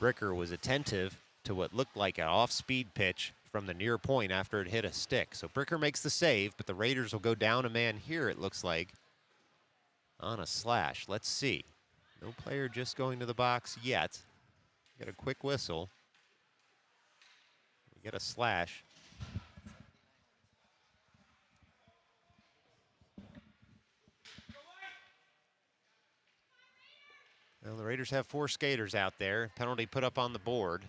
Bricker was attentive to what looked like an off-speed pitch from the near point after it hit a stick. So Bricker makes the save, but the Raiders will go down a man here, it looks like, on a slash. Let's see. No player just going to the box yet. Get a quick whistle. We get a slash. Well, the Raiders have 4 skaters out there. Penalty put up on the board.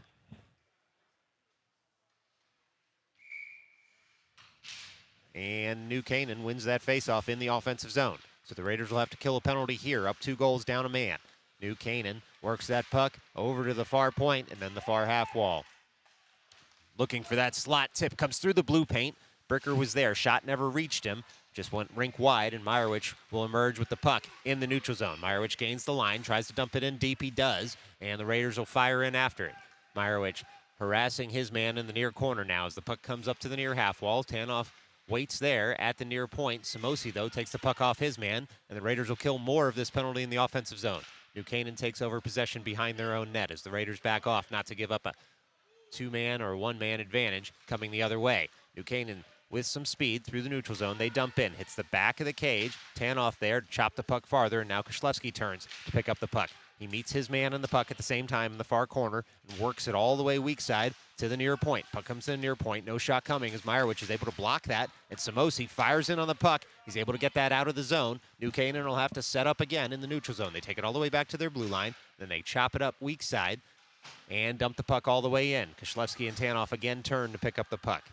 And New Canaan wins that faceoff in the offensive zone. So the Raiders will have to kill a penalty here, up 2 goals, down a man. New Canaan works that puck over to the far point and then the far half wall. Looking for that slot tip, comes through the blue paint. Bricker was there, shot never reached him. Just went rink wide, and Meyerowicz will emerge with the puck in the neutral zone. Meyerowicz gains the line, tries to dump it in deep, he does, and the Raiders will fire in after it. Meyerowicz harassing his man in the near corner now as the puck comes up to the near half wall. Tanoff waits there at the near point. Samosi, though, takes the puck off his man, and the Raiders will kill more of this penalty in the offensive zone. New Canaan takes over possession behind their own net as the Raiders back off, not to give up a 2-man or 1-man advantage coming the other way. New Canaan with some speed through the neutral zone. They dump in, hits the back of the cage. Tanoff there to chop the puck farther, and now Koslewski turns to pick up the puck. He meets his man on the puck at the same time in the far corner and works it all the way weak side to the near point. Puck comes to the near point. No shot coming as Meyerowicz is able to block that. And Samosi fires in on the puck. He's able to get that out of the zone. New Canaan will have to set up again in the neutral zone. They take it all the way back to their blue line. Then they chop it up weak side and dump the puck all the way in. Koslewski and Tanoff again turn to pick up the puck.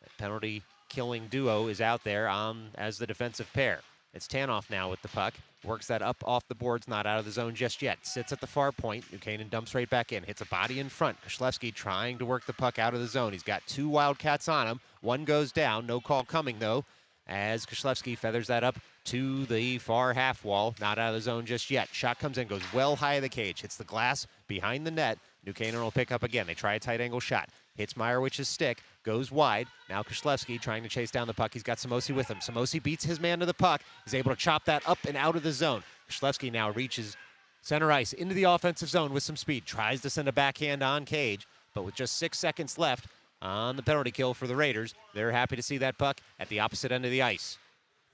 That penalty killing duo is out there as the defensive pair. It's Tanoff now with the puck. Works that up off the boards, not out of the zone just yet. Sits at the far point. New Canaan dumps right back in. Hits a body in front. Koslewski trying to work the puck out of the zone. He's got 2 Wildcats on him. One goes down. No call coming, though, as Koslewski feathers that up to the far half wall. Not out of the zone just yet. Shot comes in, goes well high of the cage. Hits the glass behind the net. New Canaan will pick up again. They try a tight angle shot. Hits Meyerowicz's stick. Goes wide. Now Koslewski trying to chase down the puck. He's got Samosi with him. Samosi beats his man to the puck. He's able to chop that up and out of the zone. Koslewski now reaches center ice into the offensive zone with some speed. Tries to send a backhand on cage, but with just 6 seconds left on the penalty kill for the Raiders, they're happy to see that puck at the opposite end of the ice.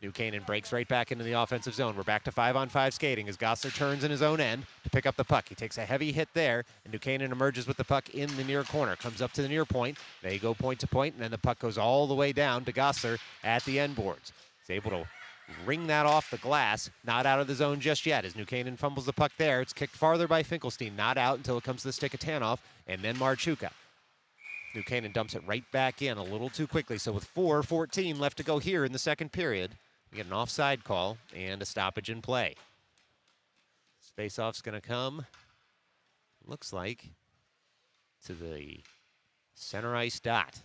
New Canaan breaks right back into the offensive zone. We're back to 5-on-5 skating as Gossler turns in his own end to pick up the puck. He takes a heavy hit there, and New Canaan emerges with the puck in the near corner. Comes up to the near point. They go point to point, and then the puck goes all the way down to Gossler at the end boards. He's able to ring that off the glass. Not out of the zone just yet as New Canaan fumbles the puck there. It's kicked farther by Finkelstein. Not out until it comes to the stick of Tanoff, and then Marchuka. New Canaan dumps it right back in a little too quickly. So with 4:14 left to go here in the second period, we get an offside call and a stoppage in play. This face-off's going to come, looks like, to the center ice dot.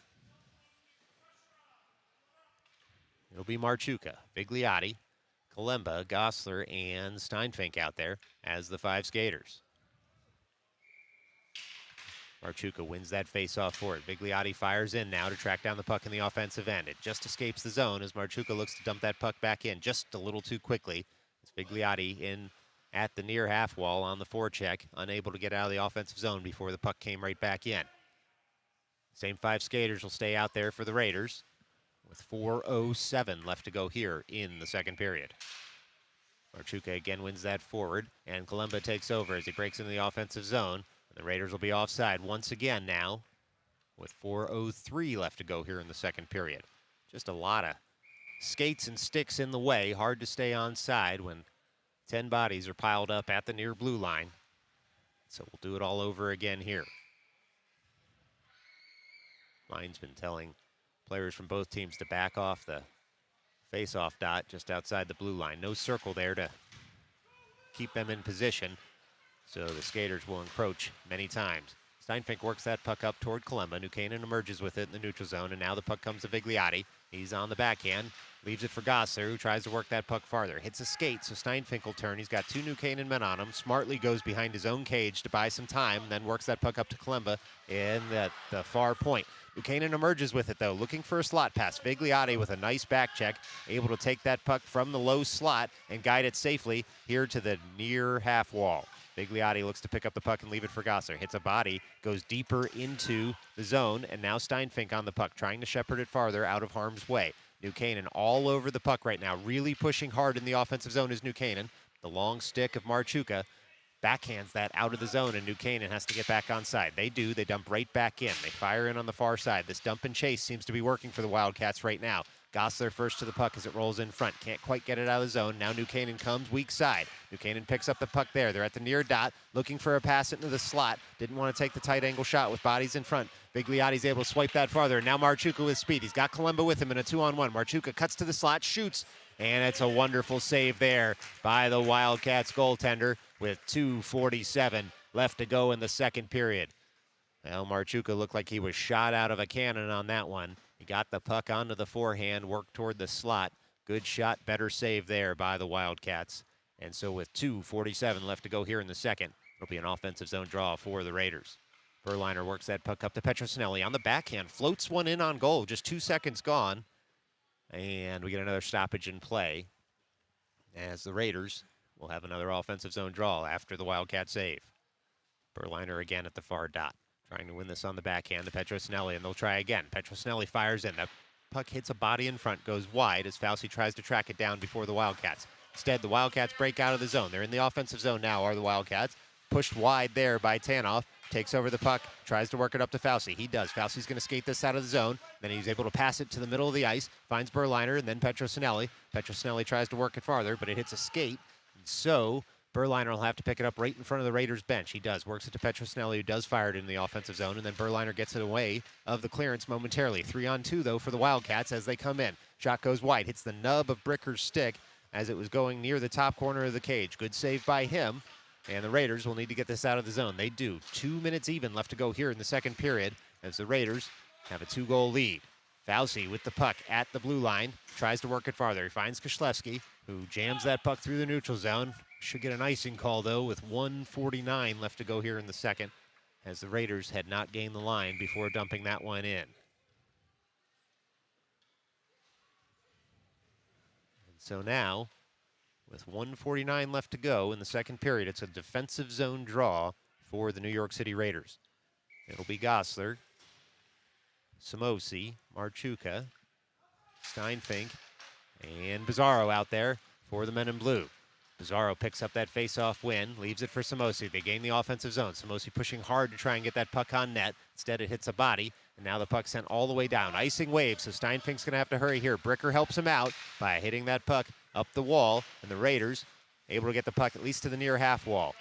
It'll be Marchuka, Bigliotti, Kalemba, Gossler, and Steinfink out there as the 5 skaters. Marchuka wins that face-off for it. Bigliotti fires in now to track down the puck in the offensive end. It just escapes the zone as Marchuka looks to dump that puck back in just a little too quickly. It's Bigliotti in at the near half wall on the forecheck, unable to get out of the offensive zone before the puck came right back in. Same 5 skaters will stay out there for the Raiders with 4:07 left to go here in the second period. Marchuka again wins that forward, and Kalemba takes over as he breaks into the offensive zone. The Raiders will be offside once again now with 4:03 left to go here in the second period. Just a lot of skates and sticks in the way. Hard to stay onside when 10 bodies are piled up at the near blue line. So we'll do it all over again here. Linesman telling players from both teams to back off the face-off dot just outside the blue line. No circle there to keep them in position. So the skaters will encroach many times. Steinfink works that puck up toward Kalemba. New Canaan emerges with it in the neutral zone, and now the puck comes to Vigliotti. He's on the backhand, leaves it for Gossler, who tries to work that puck farther. Hits a skate, so Steinfink will turn. He's got 2 New Canaan men on him. Smartly goes behind his own cage to buy some time, then works that puck up to Kalemba in the far point. New Canaan emerges with it, though, looking for a slot pass. Vigliotti with a nice back check, able to take that puck from the low slot and guide it safely here to the near half wall. Vigliotti looks to pick up the puck and leave it for Gossler. Hits a body, goes deeper into the zone, and now Steinfink on the puck, trying to shepherd it farther out of harm's way. New Canaan all over the puck right now, really pushing hard in the offensive zone is New Canaan. The long stick of Marchuka backhands that out of the zone, and New Canaan has to get back on side. They do. They dump right back in. They fire in on the far side. This dump and chase seems to be working for the Wildcats right now. Gossler first to the puck as it rolls in front. Can't quite get it out of the zone. Now New Canaan comes, weak side. New Canaan picks up the puck there. They're at the near dot, looking for a pass into the slot. Didn't want to take the tight angle shot with bodies in front. Vigliotti's able to swipe that farther. Now Marchuka with speed. He's got Kalemba with him in a 2-on-1. Marchuka cuts to the slot, shoots, and it's a wonderful save there by the Wildcats goaltender with 2:47 left to go in the second period. Well, Marchuka looked like he was shot out of a cannon on that one. He got the puck onto the forehand, worked toward the slot. Good shot, better save there by the Wildcats. And so with 2:47 left to go here in the second, it'll be an offensive zone draw for the Raiders. Berliner works that puck up to Petrosinelli on the backhand, floats one in on goal, just 2 seconds gone. And we get another stoppage in play as the Raiders will have another offensive zone draw after the Wildcat save. Berliner again at the far dot, trying to win this on the backhand to Petrosinelli, and they'll try again. Petrosinelli fires in. The puck hits a body in front, goes wide as Fauci tries to track it down before the Wildcats. Instead, the Wildcats break out of the zone. They're in the offensive zone now, are the Wildcats. Pushed wide there by Tanoff. Takes over the puck, tries to work it up to Fauci. He does. Fauci's going to skate this out of the zone. Then he's able to pass it to the middle of the ice. Finds Berliner and then Petrosinelli. Petrosinelli tries to work it farther, but it hits a skate. And so Berliner will have to pick it up right in front of the Raiders bench. He does. Works it to Petrosinelli, who does fire it in the offensive zone. And then Berliner gets it away of the clearance momentarily. 3-on-2, though, for the Wildcats as they come in. Shot goes wide. Hits the nub of Bricker's stick as it was going near the top corner of the cage. Good save by him. And the Raiders will need to get this out of the zone. They do. 2 minutes even left to go here in the second period as the Raiders have a 2-goal lead. Fauci with the puck at the blue line. Tries to work it farther. He finds Koslewski, who jams that puck through the neutral zone. Should get an icing call, though, with 1:49 left to go here in the second, as the Raiders had not gained the line before dumping that one in. And so now, with 1:49 left to go in the second period, it's a defensive zone draw for the New York City Raiders. It'll be Gossler, Samosi, Marchuka, Steinfink, and Bizarro out there for the men in blue. Bizarro picks up that face-off win, leaves it for Samosi. They gain the offensive zone. Samosi pushing hard to try and get that puck on net. Instead, it hits a body, and now the puck sent all the way down. Icing wave, so Steinfink's going to have to hurry here. Bricker helps him out by hitting that puck up the wall, and the Raiders able to get the puck at least to the near half wall.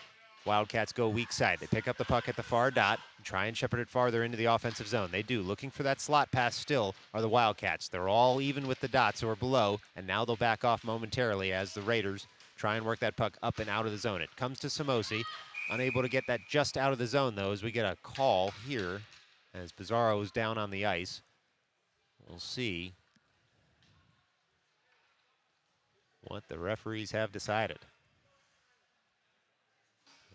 Wildcats go weak side. They pick up the puck at the far dot and try and shepherd it farther into the offensive zone. They do. Looking for that slot pass still are the Wildcats. They're all even with the dots or below, and now they'll back off momentarily as the Raiders try and work that puck up and out of the zone. It comes to Samosi. Unable to get that just out of the zone, though, as we get a call here as Bizarro is down on the ice. We'll see what the referees have decided.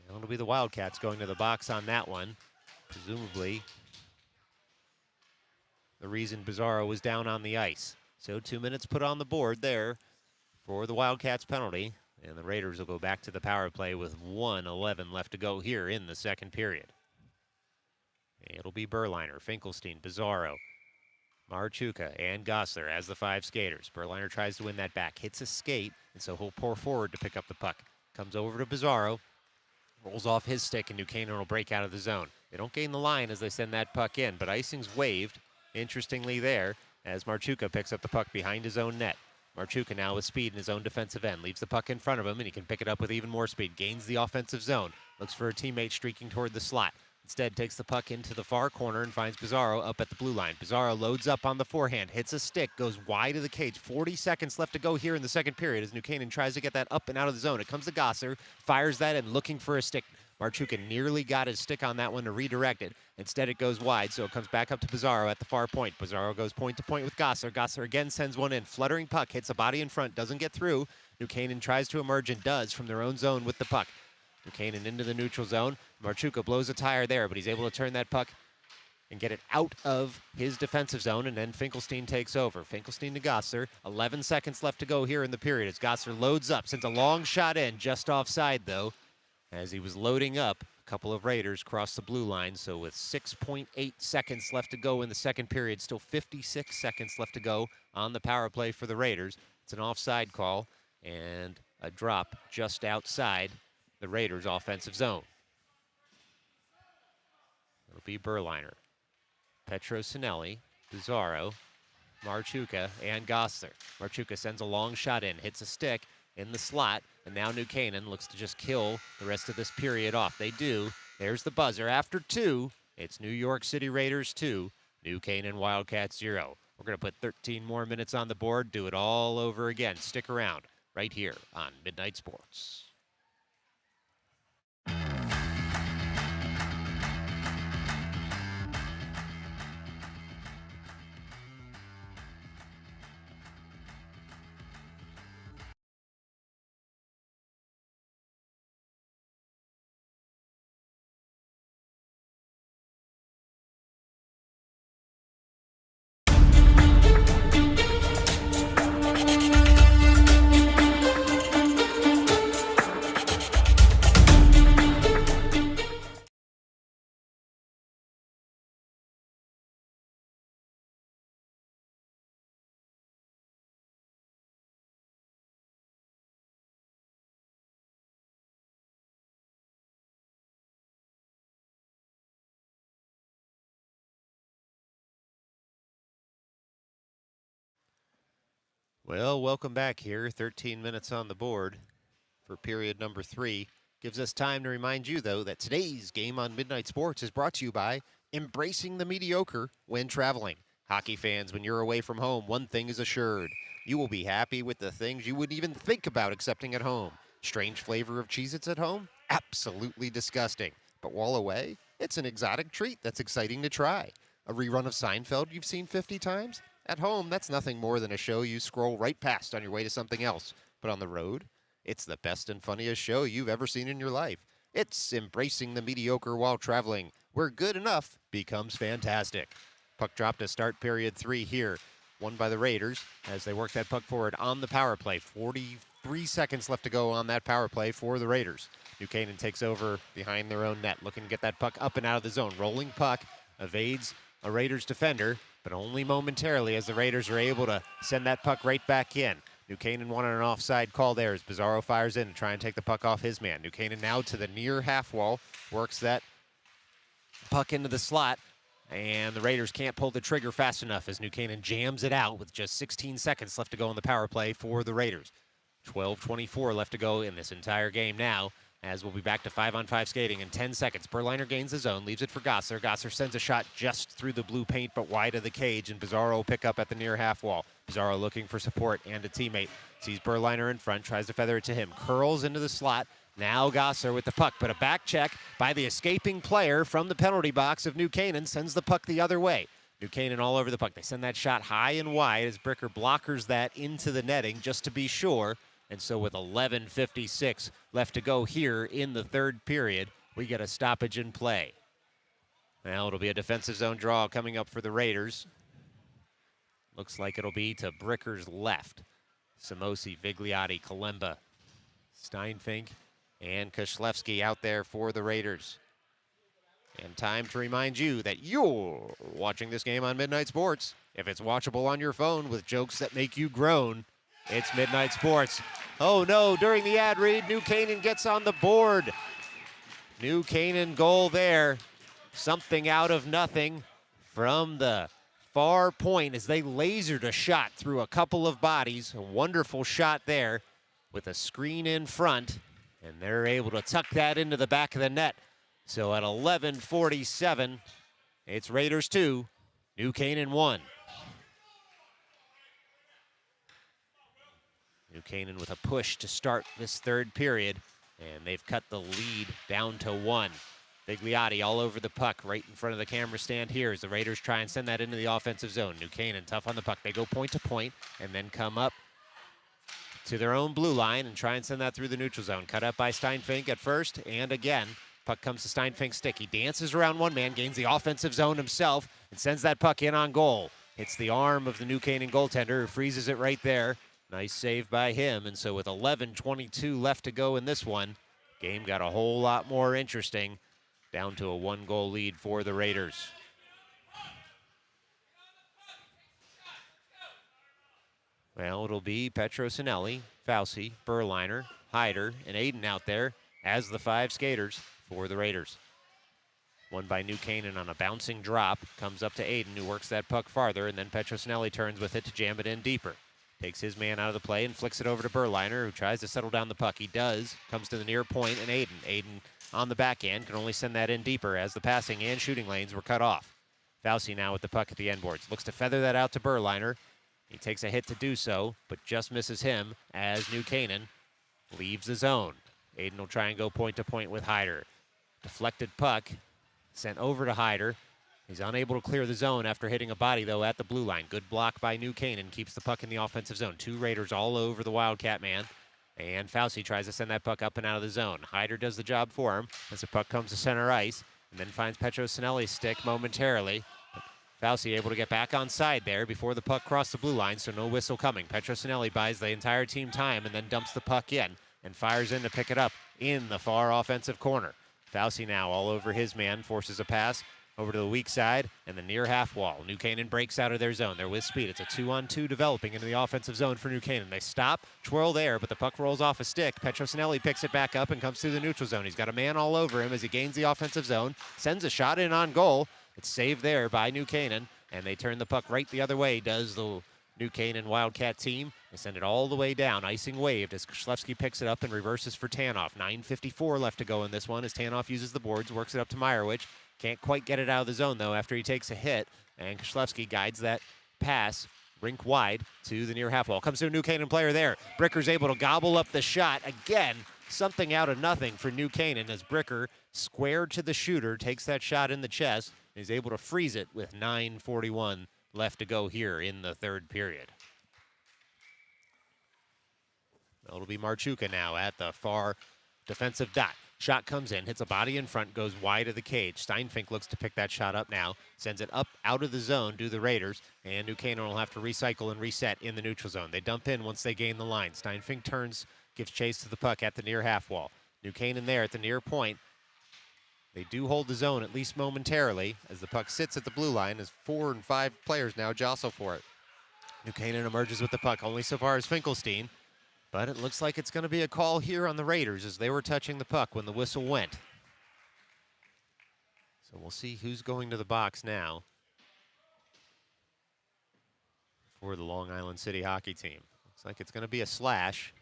It'll be the Wildcats going to the box on that one. Presumably the reason Bizarro was down on the ice. So 2 minutes put on the board there for the Wildcats penalty. And the Raiders will go back to the power play with 1:11 left to go here in the second period. It'll be Berliner, Finkelstein, Bizarro, Marchuka, and Gossler as the 5 skaters. Berliner tries to win that back, hits a skate, and so he'll pour forward to pick up the puck. Comes over to Bizarro, rolls off his stick, and New Canaan will break out of the zone. They don't gain the line as they send that puck in, but icing's waved, interestingly there, as Marchuka picks up the puck behind his own net. Marchuka now with speed in his own defensive end. Leaves the puck in front of him, and he can pick it up with even more speed. Gains the offensive zone. Looks for a teammate streaking toward the slot. Instead, takes the puck into the far corner and finds Bizarro up at the blue line. Bizarro loads up on the forehand, hits a stick, goes wide of the cage. 40 seconds left to go here in the second period as New Canaan tries to get that up and out of the zone. It comes to Gossler, fires that in, looking for a stick. Marchuka nearly got his stick on that one to redirect it. Instead, it goes wide, so it comes back up to Pizarro at the far point. Pizarro goes point to point with Gosser. Gosser again sends one in. Fluttering puck, hits a body in front, doesn't get through. New Canaan tries to emerge and does from their own zone with the puck. New Canaan into the neutral zone. Marchuka blows a tire there, but he's able to turn that puck and get it out of his defensive zone, and then Finkelstein takes over. Finkelstein to Gosser. 11 seconds left to go here in the period as Gosser loads up. Sends a long shot in, just offside, though. As he was loading up, a couple of Raiders crossed the blue line, so with 6.8 seconds left to go in the second period, still 56 seconds left to go on the power play for the Raiders. It's an offside call and a drop just outside the Raiders' offensive zone. It'll be Berliner, Petrosinelli, Pizarro, Marchuka, and Gosser. Marchuka sends a long shot in, hits a stick in the slot, and now New Canaan looks to just kill the rest of this period off. They do. There's the buzzer. After 2, it's New York City Raiders 2, New Canaan Wildcats 0. We're going to put 13 more minutes on the board, do it all over again. Stick around right here on Midnight Sports. Well, welcome back here. 13 minutes on the board for period number 3. Gives us time to remind you, though, that today's game on Midnight Sports is brought to you by embracing the mediocre when traveling. Hockey fans, when you're away from home, one thing is assured. You will be happy with the things you wouldn't even think about accepting at home. Strange flavor of Cheez-Its at home? Absolutely disgusting. But while away, it's an exotic treat that's exciting to try. A rerun of Seinfeld you've seen 50 times? At home, that's nothing more than a show you scroll right past on your way to something else. But on the road, it's the best and funniest show you've ever seen in your life. It's embracing the mediocre while traveling, where good enough becomes fantastic. Puck drop to start period 3 here. Won by the Raiders as they work that puck forward on the power play. 43 seconds left to go on that power play for the Raiders. New Canaan takes over behind their own net, looking to get that puck up and out of the zone. Rolling puck, evades a Raiders defender, but only momentarily as the Raiders are able to send that puck right back in. New Canaan wanted an offside call there as Pizarro fires in to try and take the puck off his man. New Canaan now to the near half wall, works that puck into the slot, and the Raiders can't pull the trigger fast enough as New Canaan jams it out with just 16 seconds left to go on the power play for the Raiders. 12:24 left to go in this entire game now, as we'll be back to 5-on-5 skating in 10 seconds. Berliner gains the zone, leaves it for Gosser. Gosser sends a shot just through the blue paint, but wide of the cage, and Pizarro will pick up at the near half wall. Pizarro looking for support and a teammate. Sees Berliner in front, tries to feather it to him. Curls into the slot. Now Gosser with the puck, but a back check by the escaping player from the penalty box of New Canaan sends the puck the other way. New Canaan all over the puck. They send that shot high and wide as Bricker blockers that into the netting just to be sure. And so with 11:56 left to go here in the third period, we get a stoppage in play. Now it'll be a defensive zone draw coming up for the Raiders. Looks like it'll be to Bricker's left. Samosi, Vigliotti, Kalemba, Steinfink, and Kushlevsky out there for the Raiders. And time to remind you that you're watching this game on Midnight Sports. If it's watchable on your phone with jokes that make you groan, it's Midnight Sports. Oh no, during the ad read, New Canaan gets on the board. New Canaan goal there. Something out of nothing from the far point as they lasered a shot through a couple of bodies. A wonderful shot there with a screen in front, and they're able to tuck that into the back of the net. So at 11:47, it's Raiders 2, New Canaan 1. New Canaan with a push to start this third period And they've cut the lead down to 1. Bigliotti all over the puck right in front of the camera stand here as the Raiders try and send that into the offensive zone. New Canaan tough on the puck. They go point to point and then come up to their own blue line and try and send that through the neutral zone. Cut up by Steinfink at first, and again, puck comes to Steinfink's stick. He dances around one man, gains the offensive zone himself, and sends that puck in on goal. Hits the arm of the New Canaan goaltender, who freezes it right there. Nice save by him, and so with 11:22 left to go in this one, game got a whole lot more interesting, down to a 1-goal lead for the Raiders. Well, it'll be Petrosinelli, Fauci, Berliner, Hyder, and Aiden out there as the 5 skaters for the Raiders. Won by New Canaan on a bouncing drop. Comes up to Aiden, who works that puck farther, and then Petrosinelli turns with it to jam it in deeper. Takes his man out of the play and flicks it over to Berliner, who tries to settle down the puck. He does. Comes to the near point, and Aiden on the backhand can only send that in deeper as the passing and shooting lanes were cut off. Fauci now with the puck at the end boards. Looks to feather that out to Berliner. He takes a hit to do so, but just misses him as New Canaan leaves the zone. Aiden will try and go point to point with Hyder. Deflected puck sent over to Hyder. He's unable to clear the zone after hitting a body, though, at the blue line. Good block by New Canaan. Keeps the puck in the offensive zone. 2 Raiders all over the Wildcat man. And Fauci tries to send that puck up and out of the zone. Hyder does the job for him as the puck comes to center ice and then finds Petrosinelli's stick momentarily. Fauci able to get back on side there before the puck crossed the blue line, so no whistle coming. Petrosinelli buys the entire team time and then dumps the puck in and fires in to pick it up in the far offensive corner. Fauci now all over his man, forces a pass over to the weak side and the near half wall. New Canaan breaks out of their zone. They're with speed. It's a 2-on-2 developing into the offensive zone for New Canaan. They stop, twirl there, but the puck rolls off a stick. Petrosinelli picks it back up and comes through the neutral zone. He's got a man all over him as he gains the offensive zone, sends a shot in on goal. It's saved there by New Canaan, and they turn the puck right the other way, does the New Canaan Wildcat team. They send it all the way down, icing waved as Krzyzewski picks it up and reverses for Tanoff. 9:54 left to go in this one as Tanoff uses the boards, works it up to Meyerowicz. Can't quite get it out of the zone, though, after he takes a hit, and Krzyzewski guides that pass rink wide to the near half wall. Comes to a New Canaan player there. Bricker's able to gobble up the shot. Again, something out of nothing for New Canaan as Bricker, squared to the shooter, takes that shot in the chest. He's able to freeze it with 9:41 left to go here in the third period. It'll be Marchuka now at the far defensive dot. Shot comes in, hits a body in front, goes wide of the cage. Steinfink looks to pick that shot up now, sends it up out of the zone to the Raiders, and New Canaan will have to recycle and reset in the neutral zone. They dump in once they gain the line. Steinfink turns, gives chase to the puck at the near half wall. New Canaan there at the near point. They do hold the zone at least momentarily as the puck sits at the blue line as 4 and 5 players now jostle for it. New Canaan emerges with the puck only so far as Finkelstein, but it looks like it's going to be a call here on the Raiders as they were touching the puck when the whistle went. So we'll see who's going to the box now for the Long Island City hockey team. Looks like it's going to be a slash,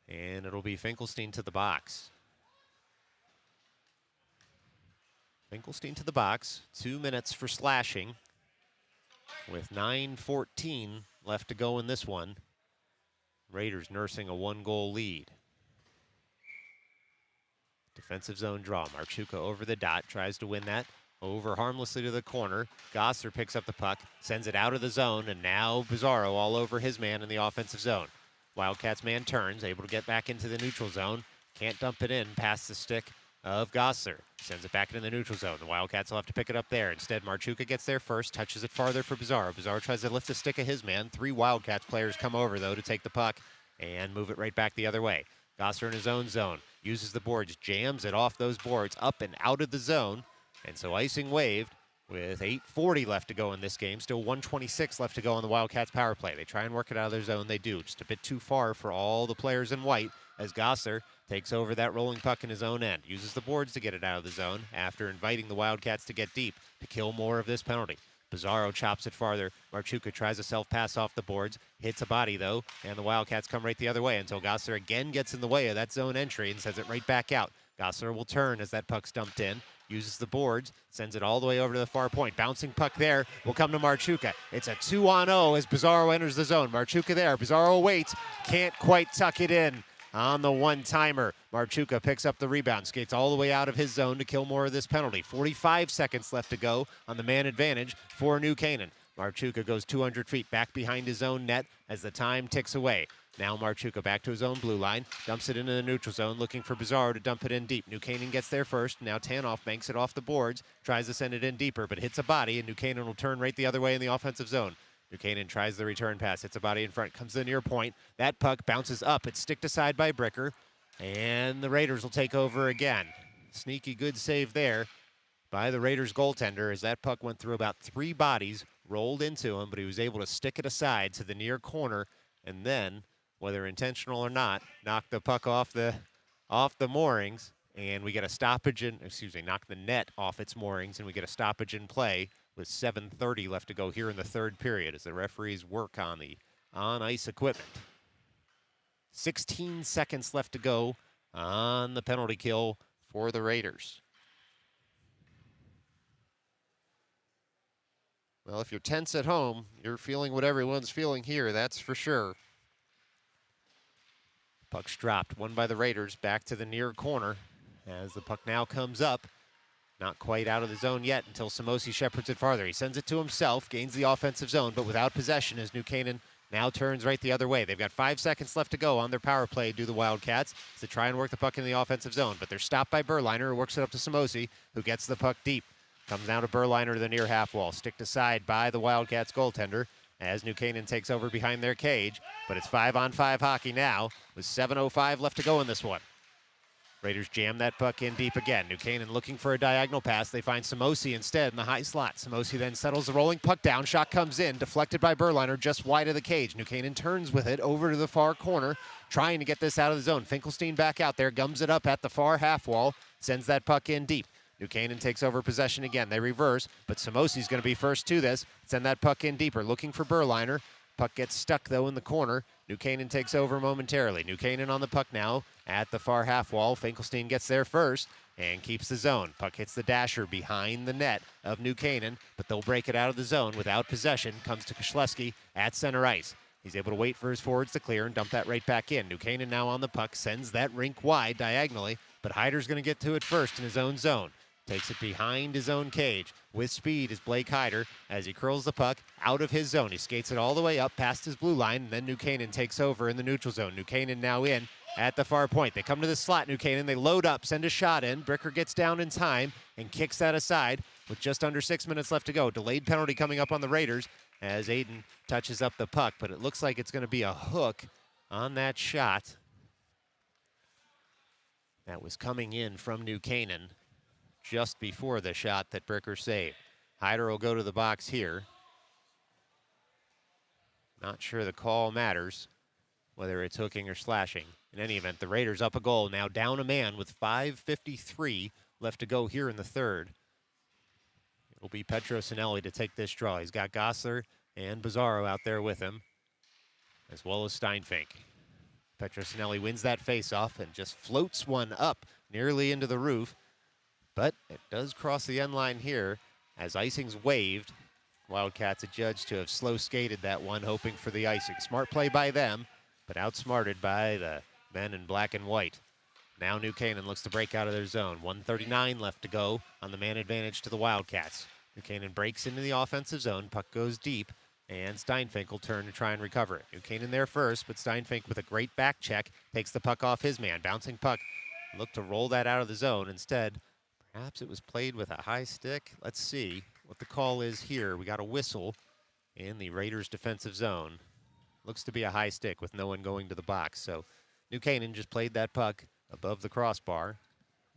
and it'll be Finkelstein to the box. Finkelstein to the box, 2 minutes for slashing with 9:14 left to go in this one. Raiders nursing a 1-goal lead. Defensive zone draw. Marchuka over the dot, tries to win that. Over harmlessly to the corner. Gosser picks up the puck, sends it out of the zone, and now Bizarro all over his man in the offensive zone. Wildcats man turns, able to get back into the neutral zone. Can't dump it in past the stick of Gosser. Sends it back into the neutral zone. The Wildcats will have to pick it up there. Instead, Marchuka gets there first, touches it farther for Bizarro. Bizarro tries to lift the stick of his man. 3 Wildcats players come over, though, to take the puck and move it right back the other way. Gosser in his own zone, uses the boards, jams it off those boards, up and out of the zone. And so icing waved with 8:40 left to go in this game. Still 1:26 left to go on the Wildcats power play. They try and work it out of their zone. They do. Just a bit too far for all the players in white as Gosser takes over that rolling puck in his own end. Uses the boards to get it out of the zone after inviting the Wildcats to get deep to kill more of this penalty. Bizarro chops it farther. Marchuka tries a self-pass off the boards. Hits a body, though, and the Wildcats come right the other way until Gosser again gets in the way of that zone entry and sends it right back out. Gosser will turn as that puck's dumped in. Uses the boards, sends it all the way over to the far point. Bouncing puck there will come to Marchuka. It's a 2-on-0 as Bizarro enters the zone. Marchuka there. Bizarro waits. Can't quite tuck it in. on the one-timer. Marchuka picks up the rebound, skates all the way out of his zone to kill more of this penalty. 45 seconds left to go on the man advantage for New Canaan. Marchuka goes 200 feet back behind his own net as the time ticks away. Now Marchuka back to his own blue line, dumps it into the neutral zone, looking for Bizarro to dump it in deep. New Canaan gets there first. Now Tanoff banks it off the boards, tries to send it in deeper, but hits a body, and New Canaan will turn right the other way in the offensive zone. New Canaan tries the return pass, hits a body in front, comes to the near point. That puck bounces up. It's sticked aside by Bricker, and the Raiders will take over again. Sneaky good save there by the Raiders goaltender as that puck went through about 3 bodies, rolled into him, but he was able to stick it aside to the near corner, and then, whether intentional or not, knocked the puck off the moorings, and we get a stoppage in, knock the net off its moorings, and we get a stoppage in play with 7:30 left to go here in the third period as the referees work on the on-ice equipment. 16 seconds left to go on the penalty kill for the Raiders. Well, if you're tense at home, you're feeling what everyone's feeling here, that's for sure. Puck's dropped, won by the Raiders, back to the near corner as the puck now comes up. Not quite out of the zone yet until Samosi shepherds it farther. He sends it to himself, gains the offensive zone, but without possession as New Canaan now turns right the other way. They've got 5 seconds left to go on their power play, do the Wildcats, to try and work the puck in the offensive zone, but they're stopped by Berliner, who works it up to Samosi, who gets the puck deep. Comes down to Berliner to the near half wall, sticked aside by the Wildcats goaltender as New Canaan takes over behind their cage, but it's 5-on-5 hockey now with 7:05 left to go in this one. Raiders jam that puck in deep again. New Canaan looking for a diagonal pass. They find Samosi instead in the high slot. Samosi then settles the rolling puck down. Shot comes in, deflected by Berliner just wide of the cage. New Canaan turns with it over to the far corner, trying to get this out of the zone. Finkelstein back out there, gums it up at the far half wall, sends that puck in deep. New Canaan takes over possession again. They reverse, but Samosi's going to be first to this. Send that puck in deeper, looking for Berliner. Puck gets stuck, though, in the corner. New Canaan takes over momentarily. New Canaan on the puck now at the far half wall. Finkelstein gets there first and keeps the zone. Puck hits the dasher behind the net of New Canaan, but they'll break it out of the zone without possession. Comes to Koszlewski at center ice. He's able to wait for his forwards to clear and dump that right back in. New Canaan now on the puck, sends that rink wide diagonally, but Hyder's going to get to it first in his own zone. Takes it behind his own cage. With speed is Blake Hyder as he curls the puck out of his zone. He skates it all the way up past his blue line, and then New Canaan takes over in the neutral zone. New Canaan now in at the far point. They come to the slot, New Canaan. They load up, send a shot in. Bricker gets down in time and kicks that aside with just under 6 minutes left to go. Delayed penalty coming up on the Raiders as Aiden touches up the puck, but it looks like it's going to be a hook on that shot. That was coming in from New Canaan just before the shot that Bricker saved. Hyder will go to the box here. Not sure the call matters, whether it's hooking or slashing. In any event, the Raiders up a goal, now down a man with 5:53 left to go here in the third. It'll be Petrosinelli to take this draw. He's got Gossler and Bizarro out there with him, as well as Steinfink. Petrosinelli wins that faceoff and just floats one up nearly into the roof. But it does cross the end line here as icing's waved. Wildcats adjudged to have slow skated that one, hoping for the icing. Smart play by them, but outsmarted by the men in black and white. Now New Canaan looks to break out of their zone. 1:39 left to go on the man advantage to the Wildcats. New Canaan breaks into the offensive zone. Puck goes deep, and Steinfink will turn to try and recover it. New Canaan there first, but Steinfink with a great back check takes the puck off his man. Bouncing puck, looked to roll that out of the zone. Instead, perhaps it was played with a high stick. Let's see what the call is here. We got a whistle in the Raiders' defensive zone. Looks to be a high stick with no one going to the box. So New Canaan just played that puck above the crossbar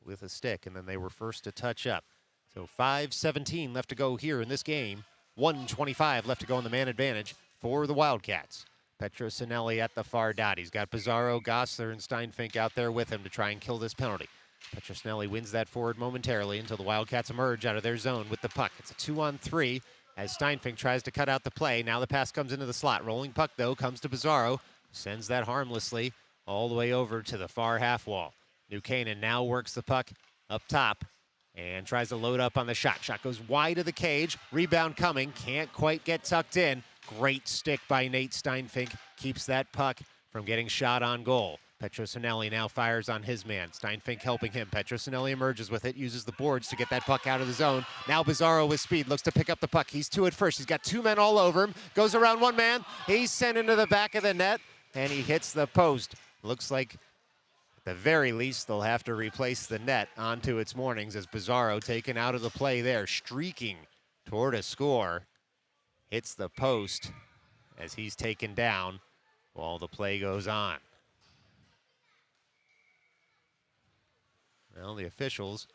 with a stick, and then they were first to touch up. So 5:17 left to go here in this game. 1:25 left to go on the man advantage for the Wildcats. Petrosinelli at the far dot. He's got Bizarro, Gossler, and Steinfink out there with him to try and kill this penalty. Petrosinelli wins that forward momentarily until the Wildcats emerge out of their zone with the puck. It's a 2-on-3 as Steinfink tries to cut out the play. Now the pass comes into the slot. Rolling puck, though, comes to Bizarro. Sends that harmlessly all the way over to the far half wall. New Canaan now works the puck up top and tries to load up on the shot. Shot goes wide of the cage. Rebound coming. Can't quite get tucked in. Great stick by Nate Steinfink. Keeps that puck from getting shot on goal. Petrosinelli now fires on his man. Steinfink helping him. Petrosinelli emerges with it, uses the boards to get that puck out of the zone. Now Bizarro with speed, looks to pick up the puck. He's two at first. He's got two men all over him. Goes around one man. He's sent into the back of the net, and he hits the post. Looks like, at the very least, they'll have to replace the net onto its moorings as Bizarro, taken out of the play there, streaking toward a score. Hits the post as he's taken down while the play goes on. Well, the officials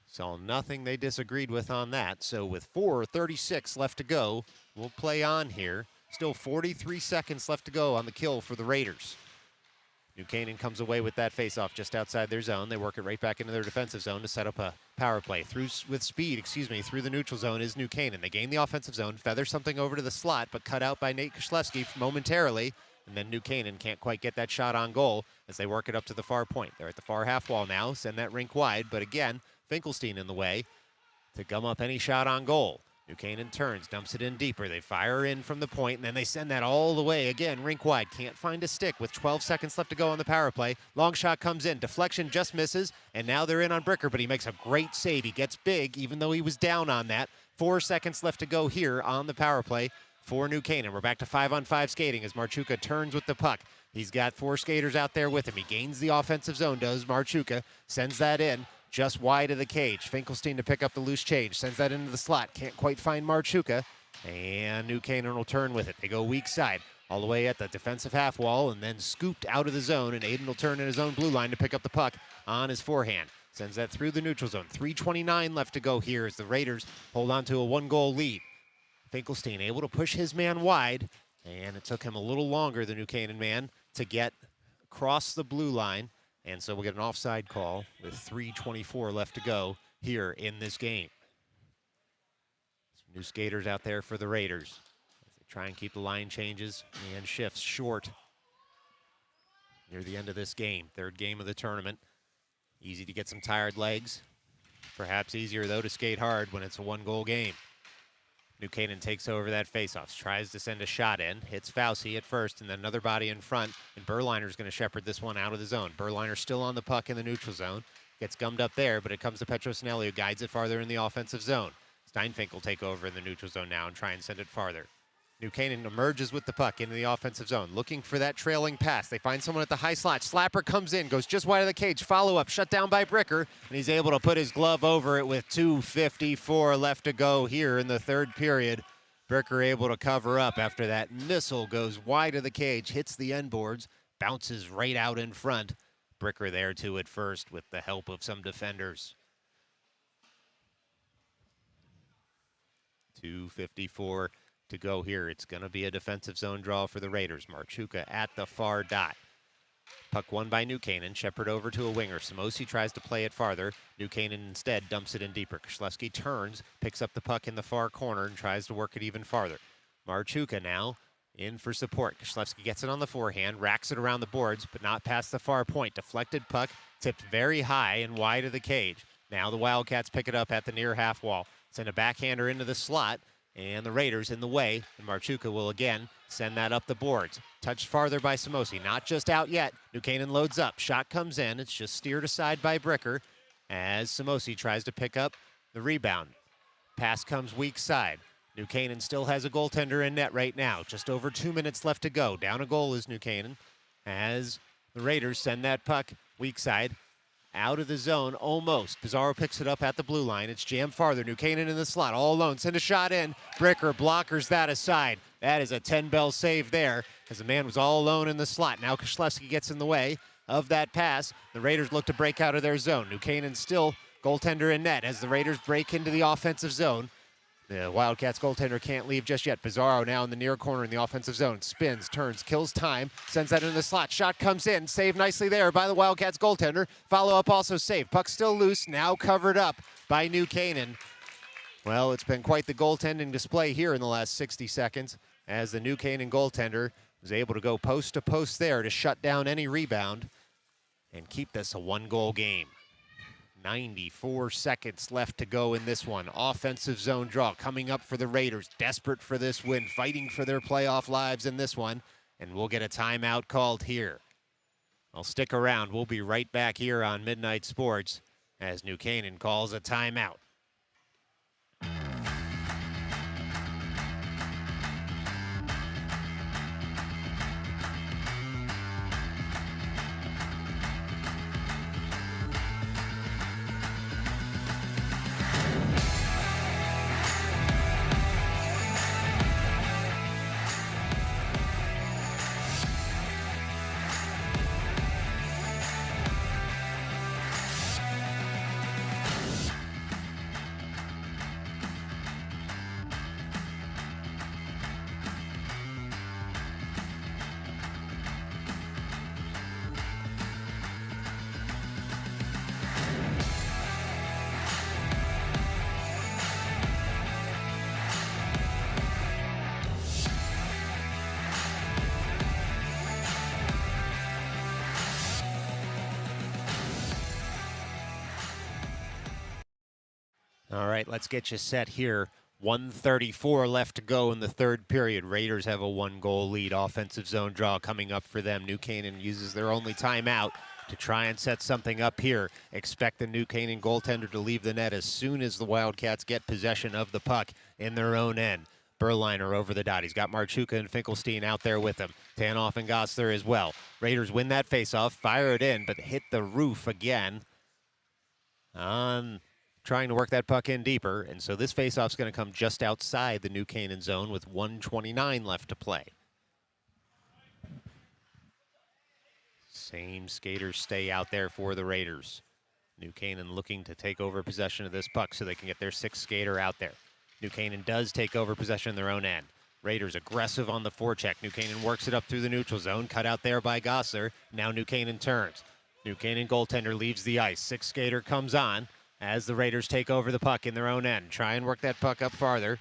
saw nothing they disagreed with on that. So with 4:36 left to go, we'll play on here. Still 43 seconds left to go on the kill for the Raiders. New Canaan comes away with that faceoff just outside their zone. They work it right back into their defensive zone to set up a power play. Through the neutral zone is New Canaan. They gain the offensive zone, feather something over to the slot, but cut out by Nate Koszlewski momentarily. And then New Canaan can't quite get that shot on goal as they work it up to the far point. They're at the far half wall now, send that rink wide, but again, Finkelstein in the way to gum up any shot on goal. New Canaan turns, dumps it in deeper. They fire in from the point, and then they send that all the way again, rink wide. Can't find a stick with 12 seconds left to go on the power play. Long shot comes in, deflection just misses, and now they're in on Bricker, but he makes a great save. He gets big, even though he was down on that. 4 seconds left to go here on the power play for New Canaan. We're back to 5-on-5 skating as Marchuka turns with the puck. He's got 4 skaters out there with him. He gains the offensive zone, does Marchuka, sends that in just wide of the cage. Finkelstein to pick up the loose change, sends that into the slot. Can't quite find Marchuka, and New Canaan will turn with it. They go weak side all the way at the defensive half wall and then scooped out of the zone, and Aiden will turn in his own blue line to pick up the puck on his forehand. Sends that through the neutral zone. 3:29 left to go here as the Raiders hold on to a 1-goal lead. Finkelstein able to push his man wide, and it took him a little longer, the New Canaan man, to get across the blue line. And so we'll get an offside call with 3:24 left to go here in this game. Some new skaters out there for the Raiders as they try and keep the line changes and shifts short near the end of this game. 3rd game of the tournament. Easy to get some tired legs. Perhaps easier, though, to skate hard when it's a 1-goal game. New Canaan takes over that faceoff, tries to send a shot in, hits Fauci at first, and then another body in front, and Berliner's going to shepherd this one out of the zone. Berliner still on the puck in the neutral zone, gets gummed up there, but it comes to Petrosinelli, who guides it farther in the offensive zone. Steinfink will take over in the neutral zone now and try and send it farther. New Canaan emerges with the puck into the offensive zone, looking for that trailing pass. They find someone at the high slot. Slapper comes in, goes just wide of the cage. Follow-up, shut down by Bricker, and he's able to put his glove over it with 2:54 left to go here in the 3rd period. Bricker able to cover up after that missile goes wide of the cage, hits the end boards, bounces right out in front. Bricker there too at first with the help of some defenders. 2:54 to go here. It's going to be a defensive zone draw for the Raiders. Marchuka at the far dot. Puck won by New Canaan. Shepherd over to a winger. Samosi tries to play it farther. New Canaan instead dumps it in deeper. Koszlewski turns, picks up the puck in the far corner, and tries to work it even farther. Marchuka now in for support. Koszlewski gets it on the forehand, racks it around the boards, but not past the far point. Deflected puck, tipped very high and wide of the cage. Now the Wildcats pick it up at the near half wall. Send a backhander into the slot. And the Raiders in the way, and Marchuka will again send that up the boards. Touched farther by Samosi, not just out yet. New Canaan loads up, shot comes in, it's just steered aside by Bricker as Samosi tries to pick up the rebound. Pass comes weak side. New Canaan still has a goaltender in net right now. Just over 2 minutes left to go. Down a goal is New Canaan as the Raiders send that puck weak side. Out of the zone, almost. Pizarro picks it up at the blue line. It's jammed farther. New Canaan in the slot, all alone. Send a shot in. Bricker blockers that aside. That is a 10-bell save there, as the man was all alone in the slot. Now Koszlewski gets in the way of that pass. The Raiders look to break out of their zone. New Canaan still goaltender in net as the Raiders break into the offensive zone. The Wildcats goaltender can't leave just yet. Pizarro now in the near corner in the offensive zone. Spins, turns, kills time, sends that into the slot. Shot comes in, saved nicely there by the Wildcats goaltender. Follow-up also saved. Puck still loose, now covered up by New Canaan. Well, it's been quite the goaltending display here in the last 60 seconds as the New Canaan goaltender was able to go post to post there to shut down any rebound and keep this a 1-goal game. 94 seconds left to go in this one. Offensive zone draw coming up for the Raiders. Desperate for this win, fighting for their playoff lives in this one. And we'll get a timeout called here. Well, stick around. We'll be right back here on Midnight Sports as New Canaan calls a timeout. All right, let's get you set here. 1:34 left to go in the third period. Raiders have a one-goal lead. Offensive zone draw coming up for them. New Canaan uses their only timeout to try and set something up here. Expect the New Canaan goaltender to leave the net as soon as the Wildcats get possession of the puck in their own end. Berliner over the dot. He's got Marchuka and Finkelstein out there with him. Tanoff and Gosler as well. Raiders win that faceoff, fire it in, but hit the roof again on trying to work that puck in deeper, and so this faceoff's going to come just outside the New Canaan zone with 1:29 left to play. Same skaters stay out there for the Raiders. New Canaan looking to take over possession of this puck so they can get their sixth skater out there. New Canaan does take over possession in their own end. Raiders aggressive on the forecheck. New Canaan works it up through the neutral zone, cut out there by Gosler. Now New Canaan turns. New Canaan goaltender leaves the ice. Sixth skater comes on as the Raiders take over the puck in their own end. Try and work that puck up farther.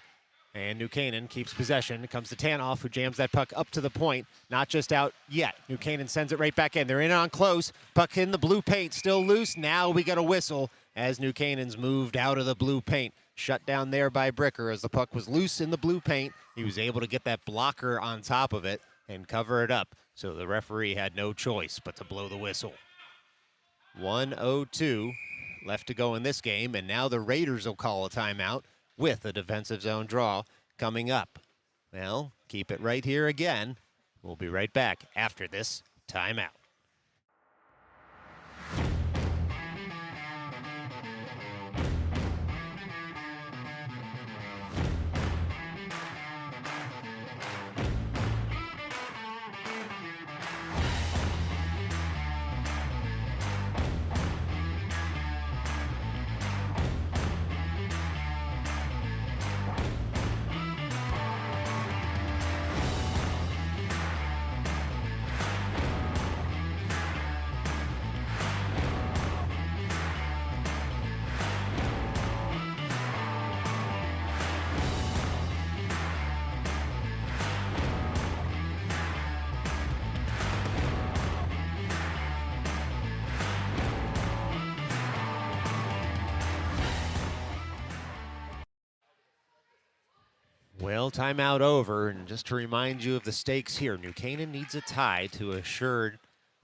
And New Canaan keeps possession. It comes to Tanoff, who jams that puck up to the point. Not just out yet. New Canaan sends it right back in. They're in on close. Puck in the blue paint, still loose. Now we got a whistle as New Canaan's moved out of the blue paint. Shut down there by Bricker as the puck was loose in the blue paint. He was able to get that blocker on top of it and cover it up. So the referee had no choice but to blow the whistle. 1:02 left to go in this game, and now the Raiders will call a timeout with a defensive zone draw coming up. Well, keep it right here again. We'll be right back after this timeout. Well, timeout over, and just to remind you of the stakes here, New Canaan needs a tie to assure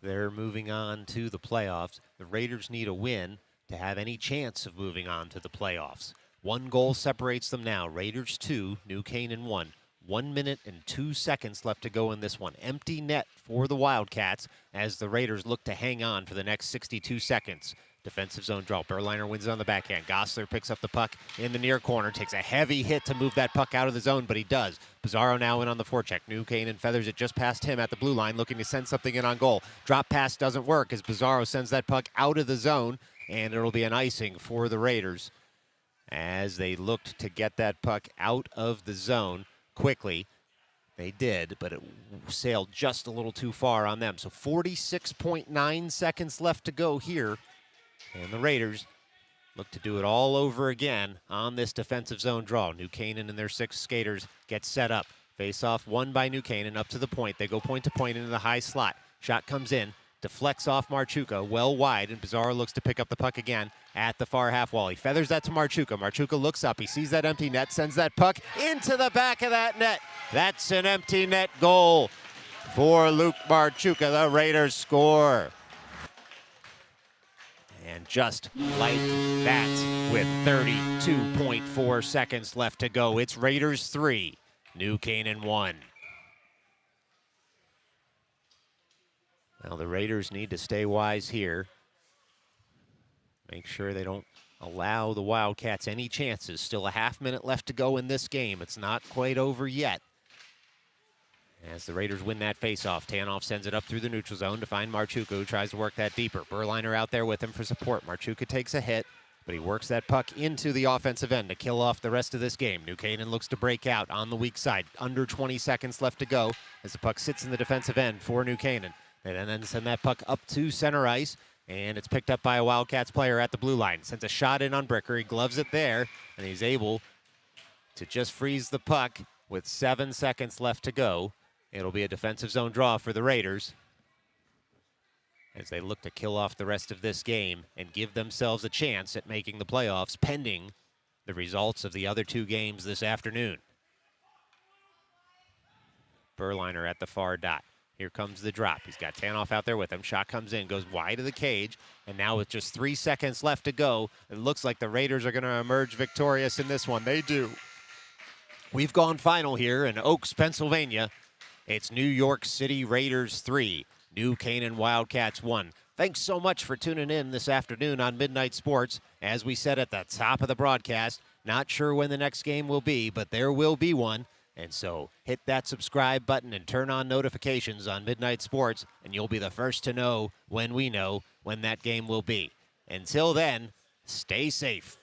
they're moving on to the playoffs. The Raiders need a win to have any chance of moving on to the playoffs. One goal separates them now. Raiders 2, New Canaan 1. 1 minute and 2 seconds left to go in this one. Empty net for the Wildcats as the Raiders look to hang on for the next 62 seconds. Defensive zone draw. Berliner wins it on the backhand. Gosler picks up the puck in the near corner. Takes a heavy hit to move that puck out of the zone, but he does. Bizarro now in on the forecheck. New Canaan feathers it just past him at the blue line, looking to send something in on goal. Drop pass doesn't work as Bizarro sends that puck out of the zone, and it'll be an icing for the Raiders as they looked to get that puck out of the zone quickly. They did, but it sailed just a little too far on them. So 46.9 seconds left to go here. And the Raiders look to do it all over again on this defensive zone draw. New Canaan and their 6 skaters get set up. Face-off won by New Canaan up to the point. They go point to point into the high slot. Shot comes in, deflects off Marchuka, well wide, and Bizarro looks to pick up the puck again at the far half wall. He feathers that to Marchuka. Marchuka looks up. He sees that empty net, sends that puck into the back of that net. That's an empty net goal for Luke Marchuka. The Raiders score. just like that with 32.4 seconds left to go. It's Raiders 3, New Canaan 1. Now the Raiders need to stay wise here. Make sure they don't allow the Wildcats any chances. Still a half minute left to go in this game. It's not quite over yet. As the Raiders win that faceoff, Tanoff sends it up through the neutral zone to find Marchuka, who tries to work that deeper. Berliner out there with him for support. Marchuka takes a hit, but he works that puck into the offensive end to kill off the rest of this game. New Canaan looks to break out on the weak side. Under 20 seconds left to go as the puck sits in the defensive end for New Canaan. They then send that puck up to center ice, and it's picked up by a Wildcats player at the blue line. Sends a shot in on Bricker. He gloves it there, and he's able to just freeze the puck with 7 seconds left to go. It'll be a defensive zone draw for the Raiders as they look to kill off the rest of this game and give themselves a chance at making the playoffs pending the results of the other two games this afternoon. Berliner at the far dot. Here comes the drop. He's got Tanoff out there with him. Shot comes in, goes wide of the cage, and now with just 3 seconds left to go, it looks like the Raiders are going to emerge victorious in this one. They do. We've gone final here in Oaks, Pennsylvania. It's New York City Raiders 3, New Canaan Wildcats 1. Thanks so much for tuning in this afternoon on Midnight Sports. As we said at the top of the broadcast, not sure when the next game will be, but there will be one. And so hit that subscribe button and turn on notifications on Midnight Sports, and you'll be the first to know when we know when that game will be. Until then, stay safe.